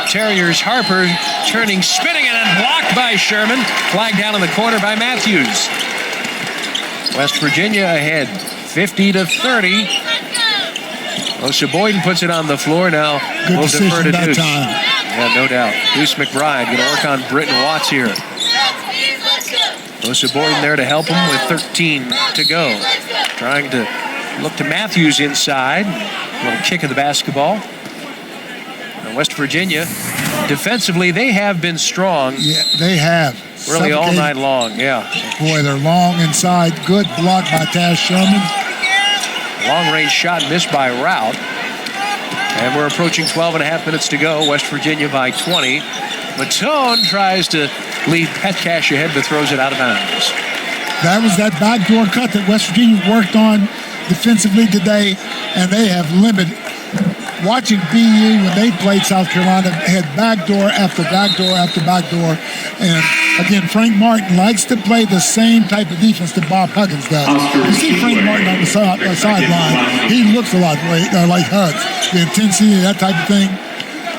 Terriers Harper turning, spinning, and then blocked by Sherman. Flag down in the corner by Matthews. West Virginia ahead, 50-30. Osa Boyden puts it on the floor now. Good We'll defer to that Deuce. time. Yeah, no doubt. Deuce McBride going to work on Britton Watts here. Osa Boyden there to help him with 13 to go. Trying to look to Matthews inside. A little kick of the basketball. And West Virginia, defensively, they have been strong. Yeah, they have. Really all night long, yeah. Boy, they're long inside. Good block by Taz Sherman. Long-range shot missed by Rout. And we're approaching 12 and a half minutes to go. West Virginia by 20. Matone tries to lead Petcash ahead, but throws it out of bounds. That was that backdoor cut that West Virginia worked on defensively today, and they have limited. Watching BU when they played South Carolina had backdoor after backdoor after backdoor. And again, Frank Martin likes to play the same type of defense that Bob Huggins does. You see Frank Martin on the sideline, he looks a lot like Hugs. The intensity, that type of thing.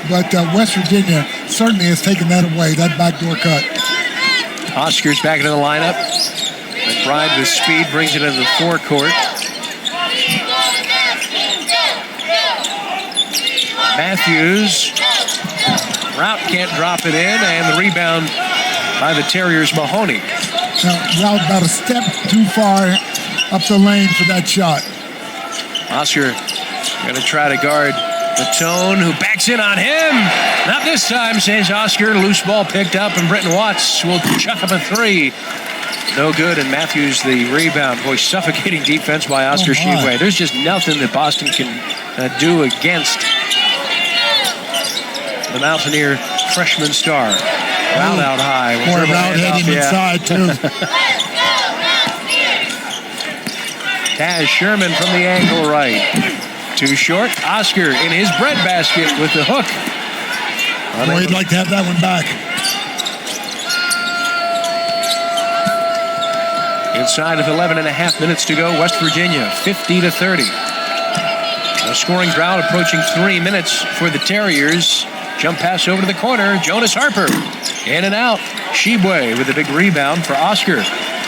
But West Virginia certainly has taken that away, that backdoor cut. Oscar's back into the lineup. McBride with speed brings it into the forecourt. Matthews. Rout can't drop it in, and the rebound by the Terriers, Mahoney. Now, Rout about a step too far up the lane for that shot. Oscar going to try to guard Matone, who backs in on him. Not this time, says Oscar. Loose ball picked up, and Britton Watts will chuck up a three. No good, and Matthews the rebound. Boy, suffocating defense by Oscar Tshiebwe. There's just nothing that Boston can do against the Mountaineer freshman star. Rout out high. Boy, Rout had him inside, too. Taz Sherman from the angle right. Too short. Oscar in his breadbasket with the hook. Boy, he'd like to have that one back. Inside of 11 and a half minutes to go, West Virginia 50-30. A scoring drought approaching 3 minutes for the Terriers. Jump pass over to the corner. Jonas Harper in and out. Tshiebwe with a big rebound for Oscar.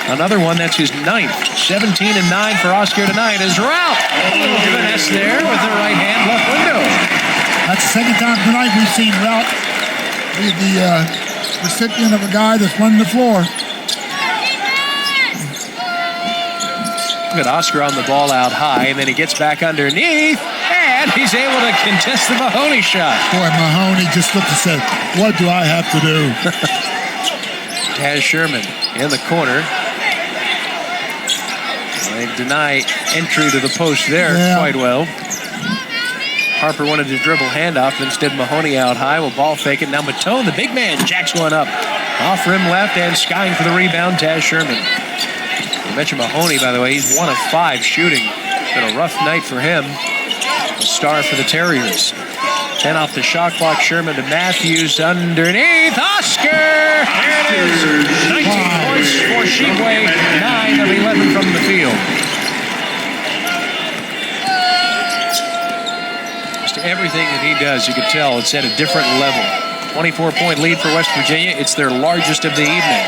Another one, that's his ninth. 17 and 9 for Oscar tonight as Rout. Finesse there with the right hand left window. That's the second time tonight we've seen Rout be the recipient of a guy that's running the floor. Look at Oscar on the ball out high, and then he gets back underneath, and he's able to contest the Mahoney shot. Boy, Mahoney just looked and said, what do I have to do? Taz Sherman in the corner. They deny entry to the post there quite well. Harper wanted to dribble handoff, instead Mahoney out high will ball fake it. Now Matone, the big man, jacks one up. Off rim left and skying for the rebound, Taz Sherman. I mentioned Mahoney, by the way. He's 1 of 5 shooting. It's been a rough night for him. A star for the Terriers. 10 off the shot clock. Sherman to Matthews underneath. Oscar! There it is. 19 points for Shigway, 9 of 11 from the field. Just everything that he does, you can tell it's at a different level. 24-point lead for West Virginia. It's their largest of the evening.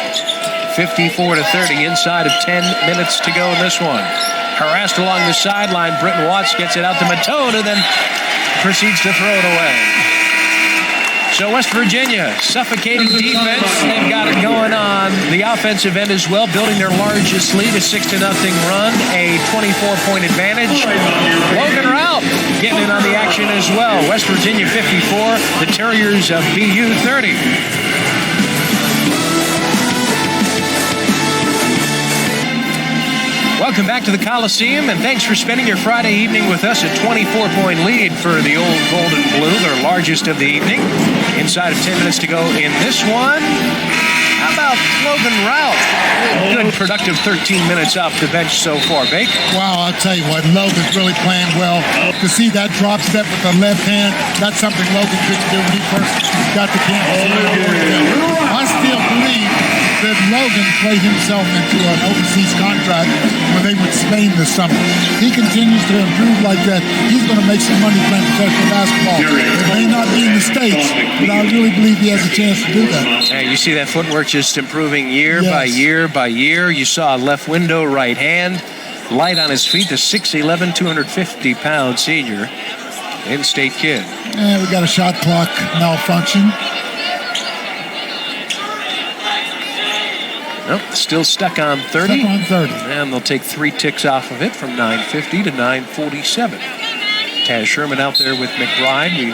54-30, inside of 10 minutes to go in this one. Harassed along the sideline, Britton Watts gets it out to Matone and then proceeds to throw it away. So West Virginia, suffocating defense. They've got it going on the offensive end as well, building their largest lead, a 6-0 run, a 24-point advantage. Logan Routt getting in on the action as well. West Virginia 54, the Terriers of BU 30. Welcome back to the Coliseum, and thanks for spending your Friday evening with us. A 24-point lead for the old Gold and Blue, their largest of the evening. Inside of 10 minutes to go in this one. How about Logan Routt? Good, productive 13 minutes off the bench so far, Bake. Wow, I'll tell you what, Logan's really playing well. To see that drop step with the left hand, that's something Logan couldn't do when he first got to campus. I still believe that Logan played himself into an overseas contract when they went to Spain this summer. He continues to improve like that. He's going to make some money playing professional basketball. It may not be in the States, but I really believe he has a chance to do that. And you see that footwork just improving year by year by year. You saw a left window, right hand, light on his feet, the 6'11", 250-pound senior, in-state kid. And we got a shot clock malfunction. Nope, still stuck on 30. Stuck on 30. And they'll take 3 ticks off of it from 9:50 to 9:47. Taz Sherman out there with McBride. We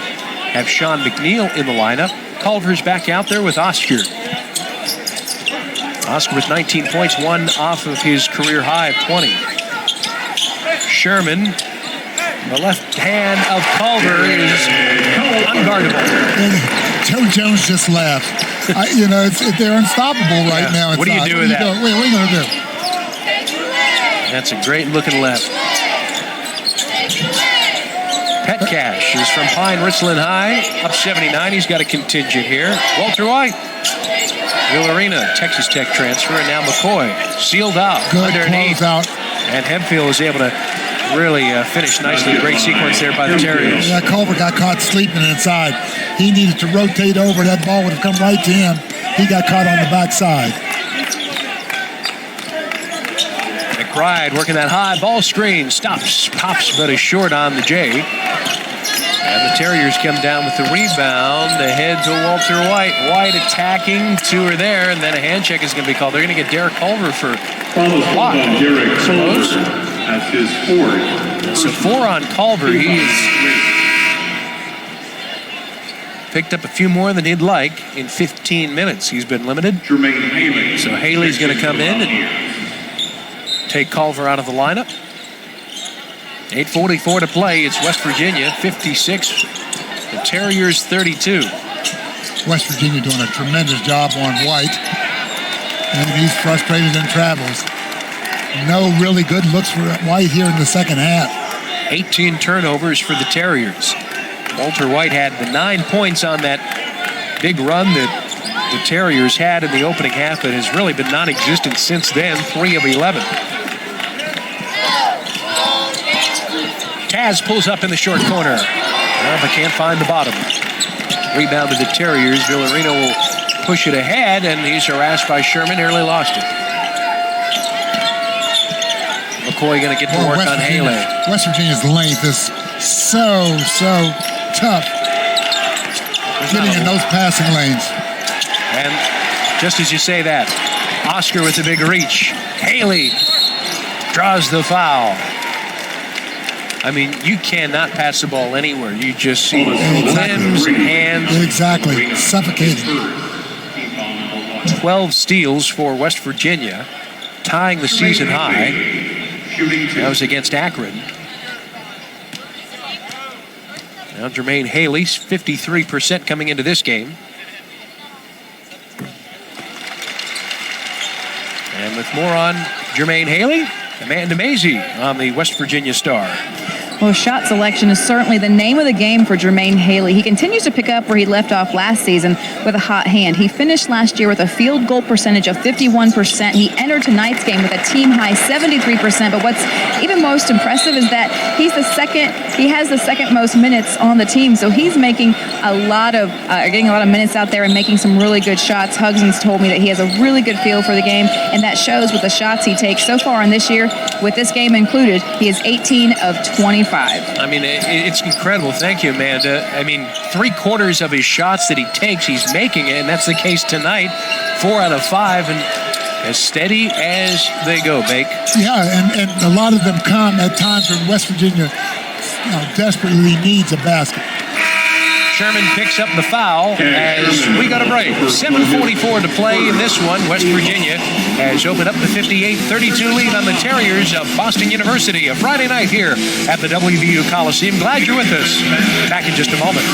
have Sean McNeil in the lineup. Culver's back out there with Oscar. Oscar with 19 points, 1 off of his career high of 20. Sherman, the left hand of Culver is unguardable. And Joe Jones just laughed. They're unstoppable right now. What do you do with that? What are you going to do? That's a great looking left. Petcash is from Pine Richland High, up 79. He's got a contingent here. Walter White, Villarina, Texas Tech transfer, and now McCoy sealed out. Good underneath. close out. And Hempfield is able to really finish nicely. Great sequence there by the Terriers. Yeah, Culver got caught sleeping inside. He needed to rotate over. That ball would have come right to him. He got caught on the backside. McBride working that high ball screen. Stops, pops, but is short on the J. And the Terriers come down with the rebound. Ahead to Walter White. White attacking. 2 are there, and then a hand check is going to be called. They're going to get Derek Culver for block. Derek Culver. That's his 4th. So 4 on Culver. He's picked up a few more than he'd like in 15 minutes. He's been limited. Jermaine Haley. So Haley's going to come in and take Culver out of the lineup. 8:44 to play. It's West Virginia 56. The Terriers 32. West Virginia doing a tremendous job on White. And he's frustrated and travels. No really good looks for White here in the second half. 18 turnovers for the Terriers. Walter White had the 9 points on that big run that the Terriers had in the opening half, but has really been non-existent since then. 3 of 11. Taz pulls up in the short corner, but can't find the bottom. Rebound to the Terriers. Villarino will push it ahead, and he's harassed by Sherman. Nearly lost it. McCoy going to get to work on Haley. West Virginia's length is so tough getting in those passing lanes. And just as you say that, Oscar with the big reach. Haley draws the foul. I mean, you cannot pass the ball anywhere. You just see limbs and hands. Exactly. Suffocating. 12 steals for West Virginia, tying the season high. That was against Akron. Now Jermaine Haley's 53% coming into this game. And with more on Jermaine Haley, Amanda Mazey on the West Virginia Star. Well, shot selection is certainly the name of the game for Jermaine Haley. He continues to pick up where he left off last season with a hot hand. He finished last year with a field goal percentage of 51%. He entered tonight's game with a team-high 73%. But what's even most impressive is that he has the second most minutes on the team. So he's making getting a lot of minutes out there and making some really good shots. Hugson's told me that he has a really good feel for the game, and that shows with the shots he takes so far in this year. With this game included, he is 18 of 25. I mean, it's incredible. Thank you, Amanda. I mean, 3/4 of his shots that he takes, he's making it, and that's the case tonight. 4 out of 5, and as steady as they go, Bake. Yeah, and a lot of them come at times when West Virginia desperately needs a basket. Sherman picks up the foul as we go to break. 7:44 to play in this one. West Virginia has opened up the 58-32 lead on the Terriers of Boston University. A Friday night here at the WVU Coliseum. Glad you're with us. Back in just a moment.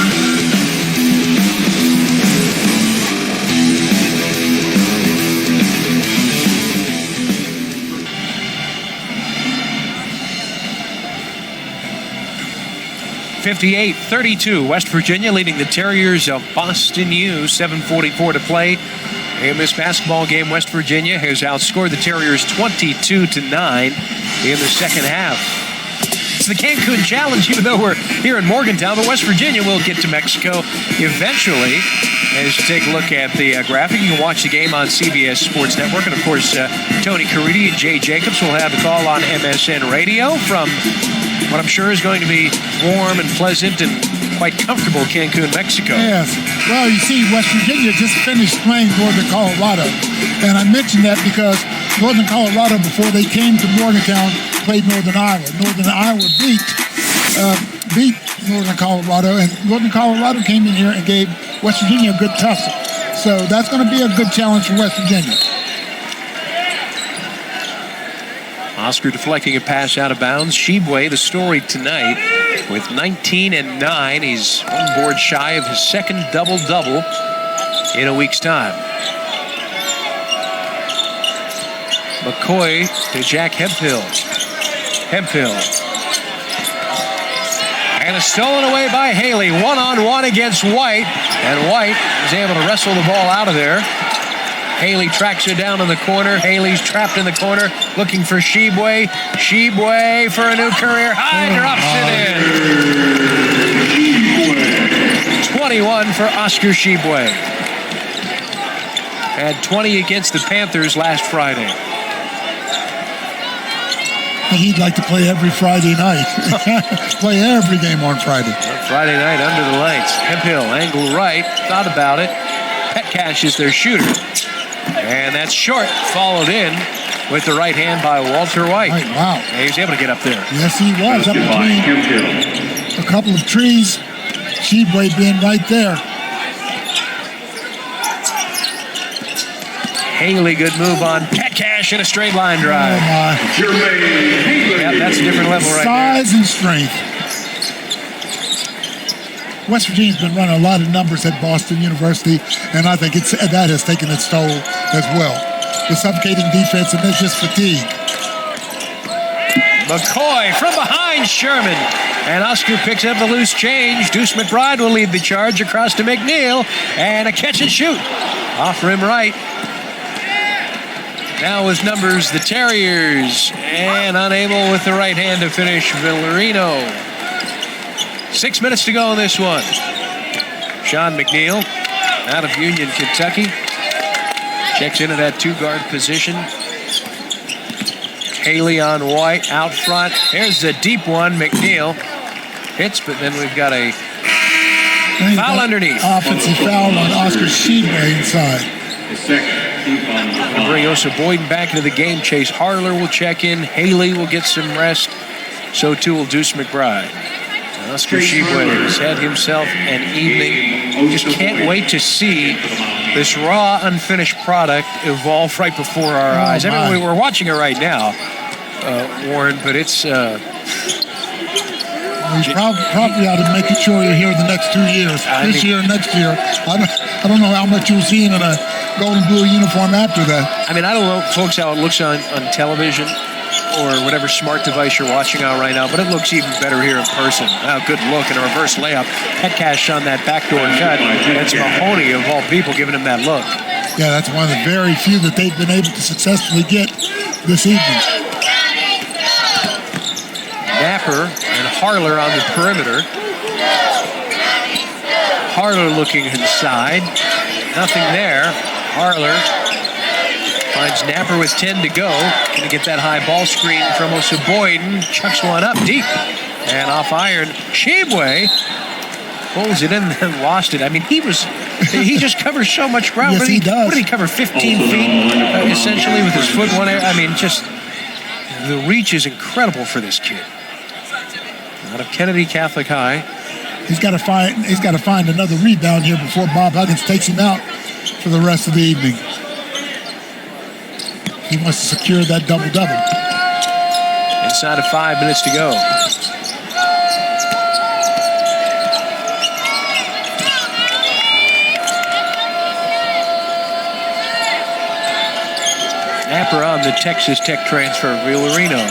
(58-32), West Virginia leading the Terriers of Boston U. 7:44 to play in this basketball game. West Virginia has outscored the Terriers 22-9 in the second half. It's the Cancun Challenge, even though we're here in Morgantown, but West Virginia will get to Mexico eventually. As you take a look at the graphic, you can watch the game on CBS Sports Network, and of course, Tony Caridi and Jay Jacobs will have the call on MSN Radio from what I'm sure is going to be warm and pleasant and quite comfortable Cancun, Mexico. Yes. Well, you see, West Virginia just finished playing Northern Colorado. And I mentioned that because Northern Colorado, before they came to Morgantown, played Northern Iowa. Northern Iowa beat Northern Colorado, and Northern Colorado came in here and gave West Virginia a good tussle. So that's going to be a good challenge for West Virginia. Oscar deflecting a pass out of bounds. Shibwe, the story tonight, with 19 and 9. He's one board shy of his second double-double in a week's time. McCoy to Jack Hemphill. Hemphill. And it's stolen away by Haley. One-on-one against White. And White is able to wrestle the ball out of there. Haley tracks her down in the corner. Haley's trapped in the corner, looking for Shibwe. Shibwe for a new career high, drops it in. 21 for Oscar Shibwe. Had 20 against the Panthers last Friday. He'd like to play every Friday night. Play every game on Friday. Friday night under the lights. Hemphill, angle right, thought about it. Petcash is their shooter. And that's short, followed in with the right hand by Walter White. Wow. And he was able to get up there. Yes, he was, up between a couple of trees. Shibwe being right there. Haley, good move on Petcash and a straight line drive. Oh, my. Yep, that's a different level right there. Size and strength. West Virginia's been running a lot of numbers at Boston University, and I think that has taken its toll as well. The suffocating defense, and that's just fatigue. McCoy from behind Sherman, and Oscar picks up the loose change. Deuce McBride will lead the charge across to McNeil, and a catch and shoot. Off rim right. Now his numbers, the Terriers, and unable with the right hand to finish Villarino. 6 minutes to go in this one. Sean McNeil out of Union, Kentucky. Checks into that two-guard position. Haley on White out front. Here's the deep one. McNeil hits, but then we've got a foul underneath. Offensive foul on Oscar Shibwe inside. The second. We'll bring Osa Boyden back into the game. Chase Harler will check in. Haley will get some rest. So too will Deuce McBride. Oscar Shibwe has had himself an evening. Just can't wait to see this raw, unfinished product evolve right before our eyes. I mean, we're watching it right now, Warren, but it's... You probably ought to make sure you're here the next 2 years. This year and next year. I don't know how much you'll see him in a gold and blue uniform after that. I mean, I don't know, folks, how it looks on television. or whatever smart device you're watching on right now, but it looks even better here in person. Oh, good look, and a reverse layup. Petcash on that backdoor cut. That's Mahoney, of all people, giving him that look. Yeah, that's one of the very few that they've been able to successfully get this evening. Napper and Harler on the perimeter. Harler looking inside. Nothing there. Harler finds Napper with 10 to go. Going to get that high ball screen from Oseboyden. Chucks one up deep. And off iron. Shibwe pulls it in and then lost it. I mean, he just covers so much ground. Yes, he does. What did he cover? 15 feet, essentially, with his foot one. I mean, just the reach is incredible for this kid. Out of Kennedy Catholic High. He's got to find another rebound here before Bob Huggins takes him out for the rest of the evening. He wants to secure that double-double. Inside of 5 minutes to go. Napper on the Texas Tech transfer, Villarino.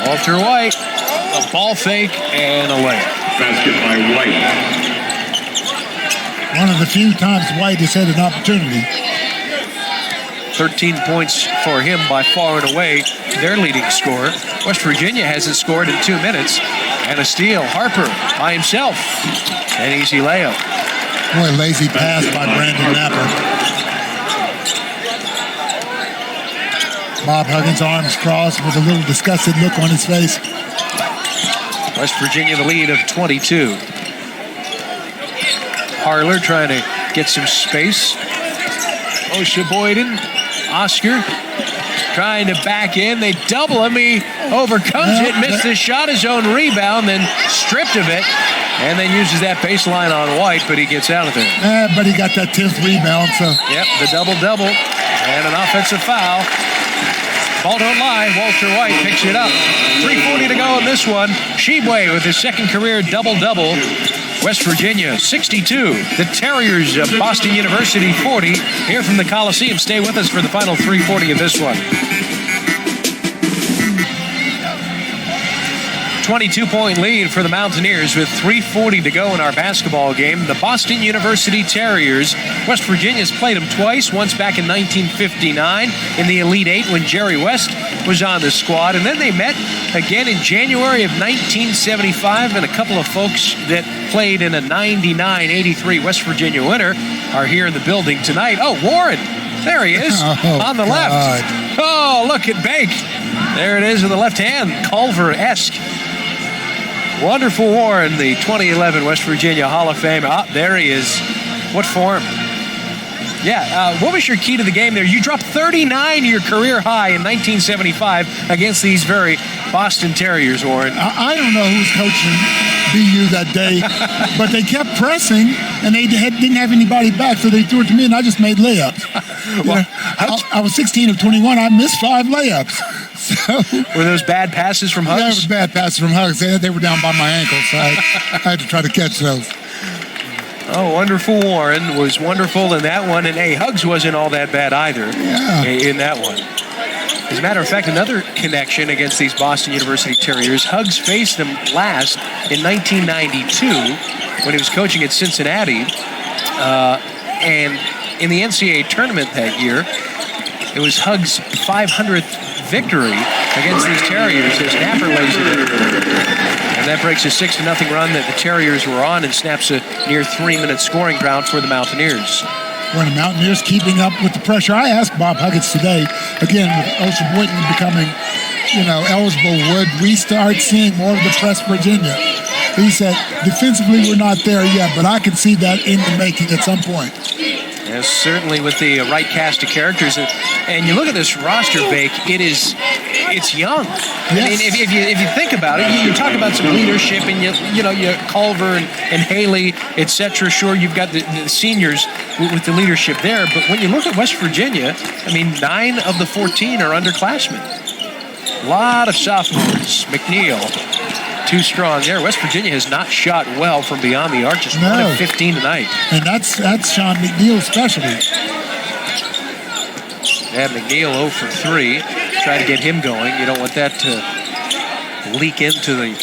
Walter White, a ball fake and a layup. Basket by White. One of the few times White has had an opportunity. 13 points for him, by far and away their leading scorer. West Virginia hasn't scored in 2 minutes. And a steal. Harper by himself. An easy layup. Boy, lazy pass by Brandon Napper. Bob Huggins' arms crossed with a little disgusted look on his face. West Virginia the lead of 22. Harler trying to get some space. Oseboyden, Oscar trying to back in. They double him. He overcomes it, missed the shot, his own rebound, then stripped of it, and then uses that baseline on White, but he gets out of there. But he got that 10th rebound, so. Yep, the double-double and an offensive foul. Ball don't lie. Walter White picks it up. 3:40 to go in this one. Shibwe with his second career double-double. West Virginia 62. The Terriers of Boston University 40. Here from the Coliseum. Stay with us for the final 3:40 of this one. 22-point lead for the Mountaineers with 3:40 to go in our basketball game. The Boston University Terriers. West Virginia's played them twice, once back in 1959 in the Elite Eight when Jerry West was on the squad. And then they met again in January of 1975, and a couple of folks that played in a 99-83 West Virginia winner are here in the building tonight. Oh, Warren. There he is on the left. Oh, look at Bake. There it is in the left hand. Culver-esque. Wonderful Warren, the 2011 West Virginia Hall of Fame. There he is. What form? Yeah, what was your key to the game there? You dropped 39, your career high in 1975 against these very Boston Terriers, Warren. I don't know who's coaching BU that day, but they kept pressing, and they didn't have anybody back, so they threw it to me, and I just made layups. Well, I was 16 of 21. I missed 5 layups. So, were those bad passes from Hugs? Yeah, it was bad passes from Hugs. They were down by my ankle, so I had to try to catch those. Oh, wonderful Warren was wonderful in that one, and Hugs wasn't all that bad either in that one. As a matter of fact, another connection against these Boston University Terriers, Hugs faced them last in 1992 when he was coaching at Cincinnati, and in the NCAA tournament that year, it was Hugs' 500th victory against these Terriers as Napper lays it in. And that breaks a 6-0 run that the Terriers were on and snaps a near 3-minute scoring drought for the Mountaineers. When the Mountaineers keeping up with the pressure, I asked Bob Huggins today, again, with Oseboyden becoming, eligible, would we start seeing more of the press Virginia? He said, defensively, we're not there yet, but I can see that in the making at some point. Yes, certainly with the right cast of characters. And you look at this roster, Bake, it's young. Yes. I mean, if you think about it, you talk about some leadership, and you Culver and Haley, etc. Sure, you've got the seniors with the leadership there, but when you look at West Virginia, I mean, 9 of the 14 are underclassmen. A lot of sophomores. McNeil, too strong there. West Virginia has not shot well from beyond the arc, just 1 of 15 tonight. And that's Sean McNeil's specialty. Yeah, McNeil 0 for 3. Try to get him going. You don't want that to leak into the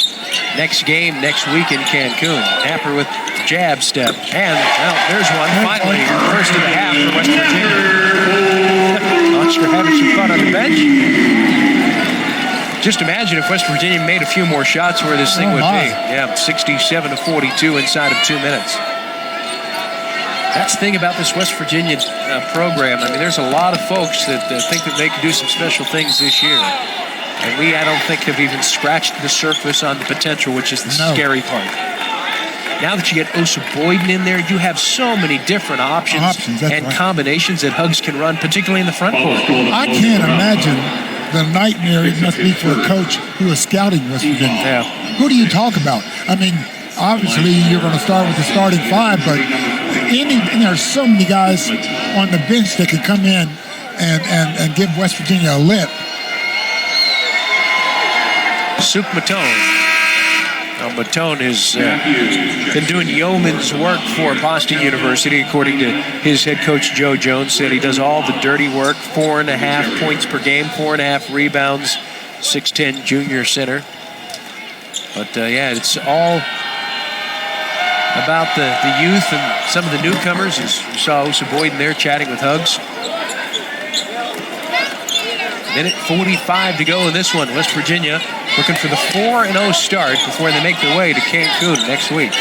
next game next week in Cancun. Napper with jab step. And, well, there's one. Finally, first of the half for West Virginia. Oscar having some fun on the bench. Just imagine if West Virginia made a few more shots where this thing would be. Yeah, 67-42 inside of 2 minutes. That's the thing about this West Virginia program. I mean, there's a lot of folks that think that they can do some special things this year. And we, I don't think, have even scratched the surface on the potential, which is the scary part. Now that you get Osa Boyden in there, you have so many different options and combinations that Hugs can run, particularly in the front court. I can't imagine the nightmare it must be for a coach who is scouting West Virginia. Yeah. Who do you talk about? I mean, obviously you're going to start with the starting 5, but there's so many guys on the bench that could come in and give West Virginia a lift. Suk Matone. Now, Matone has been doing yeoman's work for Boston University, according to his head coach, Joe Jones. Said he does all the dirty work, 4.5 points per game, 4.5 rebounds, 6'10" junior center. But, yeah, it's all about the youth and some of the newcomers. As you saw Osa Boyden there chatting with Hugs. Minute 45 to go in this one. West Virginia looking for the 4-0 start before they make their way to Cancun next week.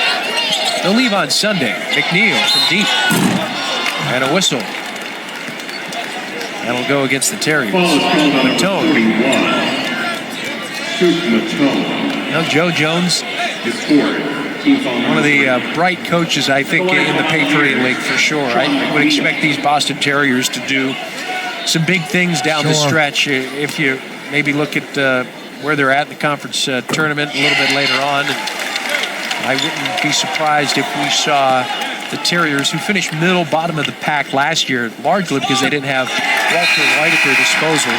They'll leave on Sunday. McNeil from deep. And a whistle. That'll go against the Terriers. Matone. Now Joe Jones, one of the bright coaches, I think, in the Patriot League for sure. I would expect these Boston Terriers to do some big things down the stretch. If you maybe look at where they're at in the conference tournament a little bit later on. And I wouldn't be surprised if we saw the Terriers, who finished middle, bottom of the pack last year, largely because they didn't have Walter White at their disposal.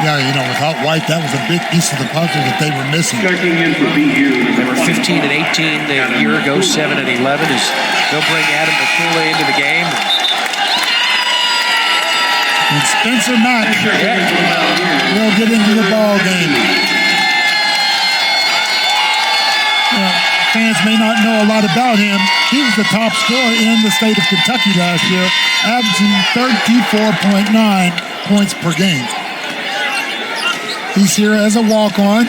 Yeah, without White, that was a big piece of the puzzle that they were missing. They were 15 and 18 a year ago, 7 and 11. As they'll bring Adam McCullough into the game. And Spencer Mack will get into the ball game. Fans may not know a lot about him. He was the top scorer in the state of Kentucky last year, averaging 34.9 points per game. He's here as a walk-on.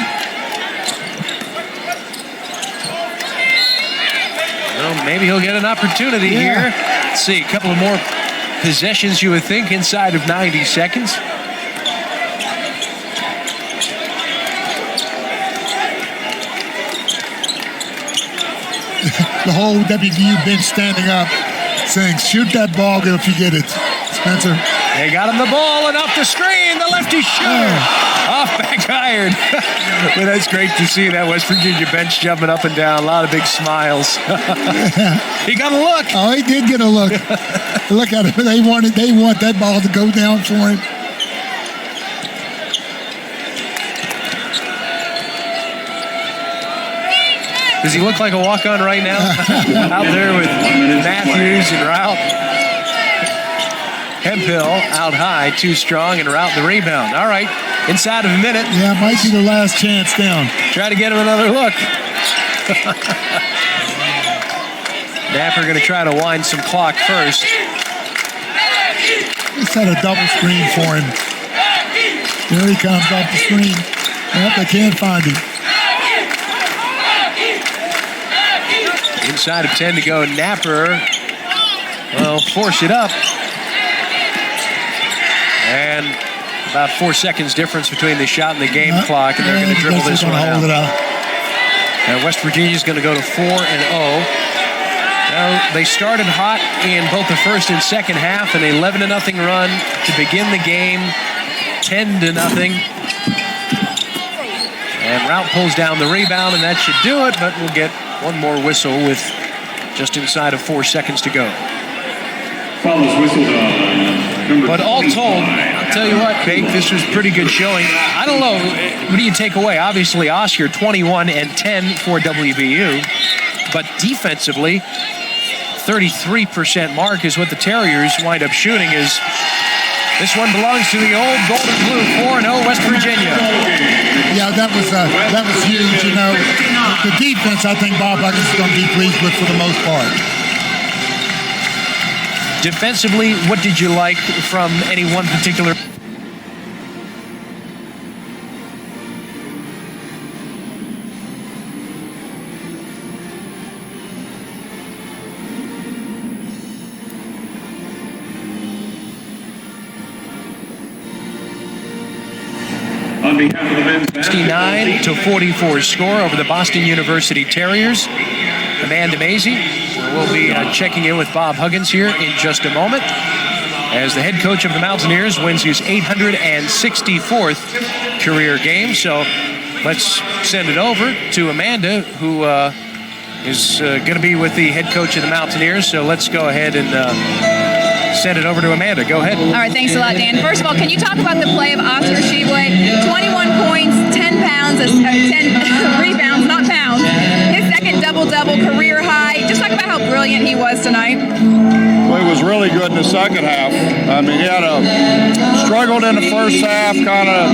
Well, maybe he'll get an opportunity here. Let's see, a couple of more possessions, you would think, inside of 90 seconds. The whole WVU bench standing up saying, shoot that ball if you get it, Spencer. They got him the ball and off the screen, the lefty shooter. Off back iron. But that's great to see that West Virginia bench jumping up and down. A lot of big smiles. He got a look. Oh, he did get a look. Look at him. They want that ball to go down for him. Does he look like a walk-on right now? Out there with Matthews and Rout. Hemphill out high, too strong, and Rout the rebound. All right, inside of a minute. Yeah, might be the last chance down. Try to get him another look. Napper going to try to wind some clock first. Just had a double screen for him. There he comes off the screen. Yep, they can't find him. Inside of 10 to go. Napper will force it up. And about 4 seconds difference between the shot and the game clock, and they're going to dribble this one out. And West Virginia's going to go to 4-0. Now, they started hot in both the first and second half, an 11-0 run to begin the game, 10-0. And Rout pulls down the rebound, and that should do it, but we'll get one more whistle with just inside of 4 seconds to go. But all told, I'll tell you what, Bake, this was pretty good showing. I don't know, what do you take away? Obviously, Oscar 21 and 10 for WVU, but defensively, 33% mark is what the Terriers wind up shooting. Is This one belongs to the old Gold and Blue, 4-0 West Virginia. Yeah, that was huge. You know, the defense, I think Bob Huggins is going to be pleased with for the most part. Defensively, what did you like from any one particular? On behalf of the men's 69-44 score over the Boston University Terriers. Amanda Mazey will be checking in with Bob Huggins here in just a moment as the head coach of the Mountaineers wins his 864th career game. So let's send it over to Amanda, who is going to be with the head coach of the Mountaineers. So let's go ahead and send it over to Amanda. Go ahead. All right, thanks a lot, Dan. First of all, can you talk about the play of Oscar Sheboy? 21 points, 10 pounds, 10 rebounds, not pounds. His second double-double, career high. Just talk about how brilliant he was tonight. Well, he was really good in the second half. I mean, he had struggled in the first half, kind of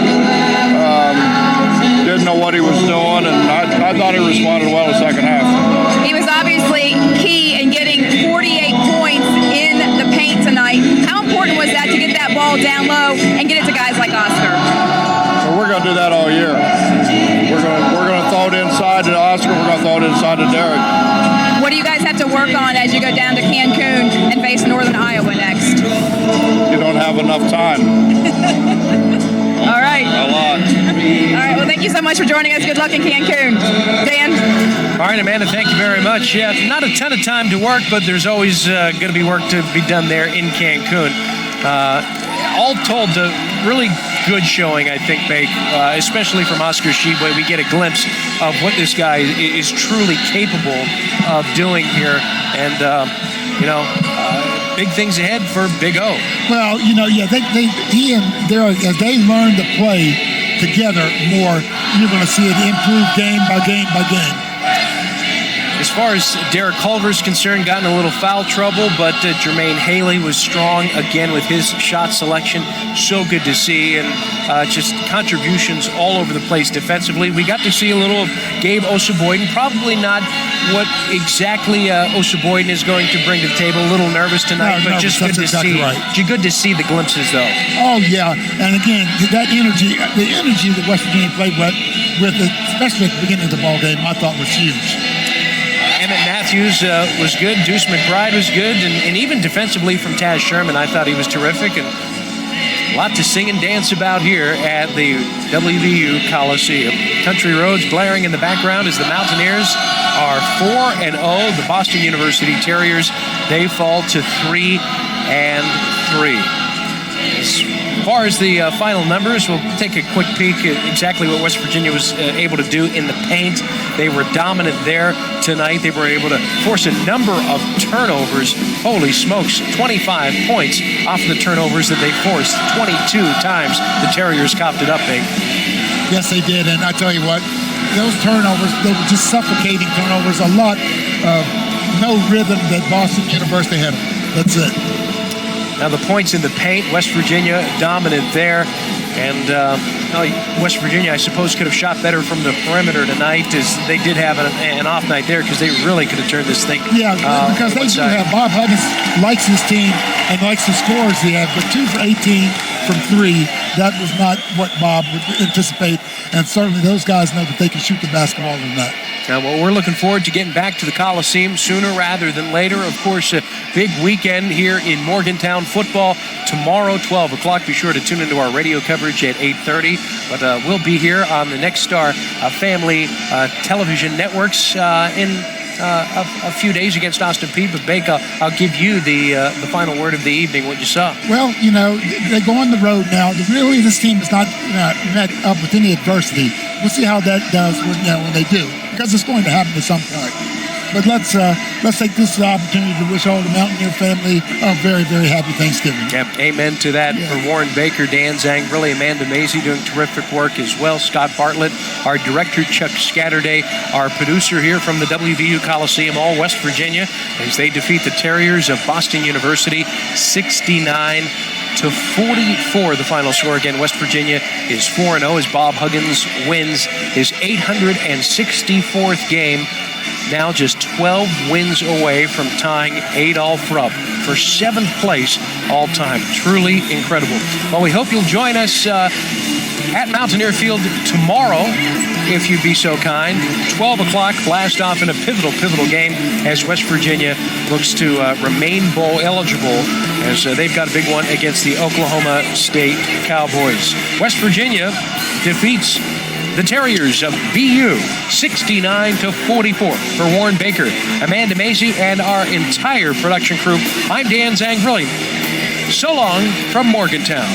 didn't know what he was doing, and I thought he responded well in the second half. He was obviously key in getting 48 points in the paint tonight. How important was that to get that ball down low and get it to guys like Oscar? So we're going to do that all year. We're going to throw it inside to Oscar. We're going to throw it inside to Derek. What do you guys have to work on as you go down to Cancun and face Northern Iowa next? You don't have enough time. All right. A lot. All right. Well, thank you so much for joining us. Good luck in Cancun. Dan? All right, Amanda, thank you very much. Yeah, not a ton of time to work, but there's always going to be work to be done there in Cancun. All told, a really good showing, I think, Bake, especially from Oscar Sheboy. We get a glimpse of what this guy is truly capable of doing here. And, big things ahead for Big O. Well, yeah, he and Derek, as they learn to play together more, you're going to see it improve game by game by game. As far as Derek Culver's concerned, got in a little foul trouble, but Jermaine Haley was strong again with his shot selection. So good to see, and just contributions all over the place defensively. We got to see a little of Gabe Oseboyden. Probably not what exactly Oseboyden is going to bring to the table. A little nervous tonight, but just good to see. Right. Good to see the glimpses, though. Oh yeah, and again, that energy, the energy that West Virginia played with, especially at the beginning of the ball game, I thought was huge. Emmett Matthews was good. Deuce McBride was good. And even defensively from Taz Sherman, I thought he was terrific. And a lot to sing and dance about here at the WVU Coliseum. Country roads blaring in the background as the Mountaineers are 4-0. The Boston University Terriers, they fall to 3-3. As far as the final numbers, we'll take a quick peek at exactly what West Virginia was able to do in the paint. They were dominant there tonight. They were able to force a number of turnovers. Holy smokes, 25 points off the turnovers that they forced. 22 times the Terriers copped it up, Big. Yes, they did, and I tell you what, those turnovers, they were just suffocating turnovers. A lot of no rhythm that Boston University had. That's it. Now the points in the paint, West Virginia dominant there. And West Virginia, I suppose, could have shot better from the perimeter tonight, as they did have an off night there, because they really could have turned this thing. Yeah, because they do have Bob Huggins likes his team and likes the scores they have, but 2 for 18 from 3, that was not what Bob would anticipate. And certainly those guys know that they can shoot the basketball in that. Now, well, we're looking forward to getting back to the Coliseum sooner rather than later. Of course, a big weekend here in Morgantown football tomorrow, 12 o'clock. Be sure to tune into our radio coverage at 8:30. But we'll be here on the Next Star family television networks in a few days against Austin Peay. But, Bake, I'll give you the final word of the evening, what you saw. Well, they go on the road now. Really, this team has not met up with any adversity. We'll see how that does when they do, because it's going to happen at some point. But let's take this opportunity to wish all the Mountaineer family a very, very happy Thanksgiving. Yep, amen to that. Yeah. For Warren Baker, Dan Zhang, really Amanda Mazey doing terrific work as well. Scott Bartlett, our director, Chuck Scatterday, our producer here from the WVU Coliseum, all West Virginia, as they defeat the Terriers of Boston University 69-44. 64 the final score. Again, West Virginia is 4-0 as Bob Huggins wins his 864th game. Now just 12 wins away from tying Adolph Rupp for 7th place all time. Truly incredible. Well, we hope you'll join us at Mountaineer Field tomorrow, if you'd be so kind. 12 o'clock, blast off in a pivotal game as West Virginia looks to remain bowl eligible as they've got a big one against the Oklahoma State Cowboys. West Virginia defeats the Terriers of BU 69-44. For Warren Baker, Amanda Macy, and our entire production crew, I'm Dan Zangrilli. So long from Morgantown.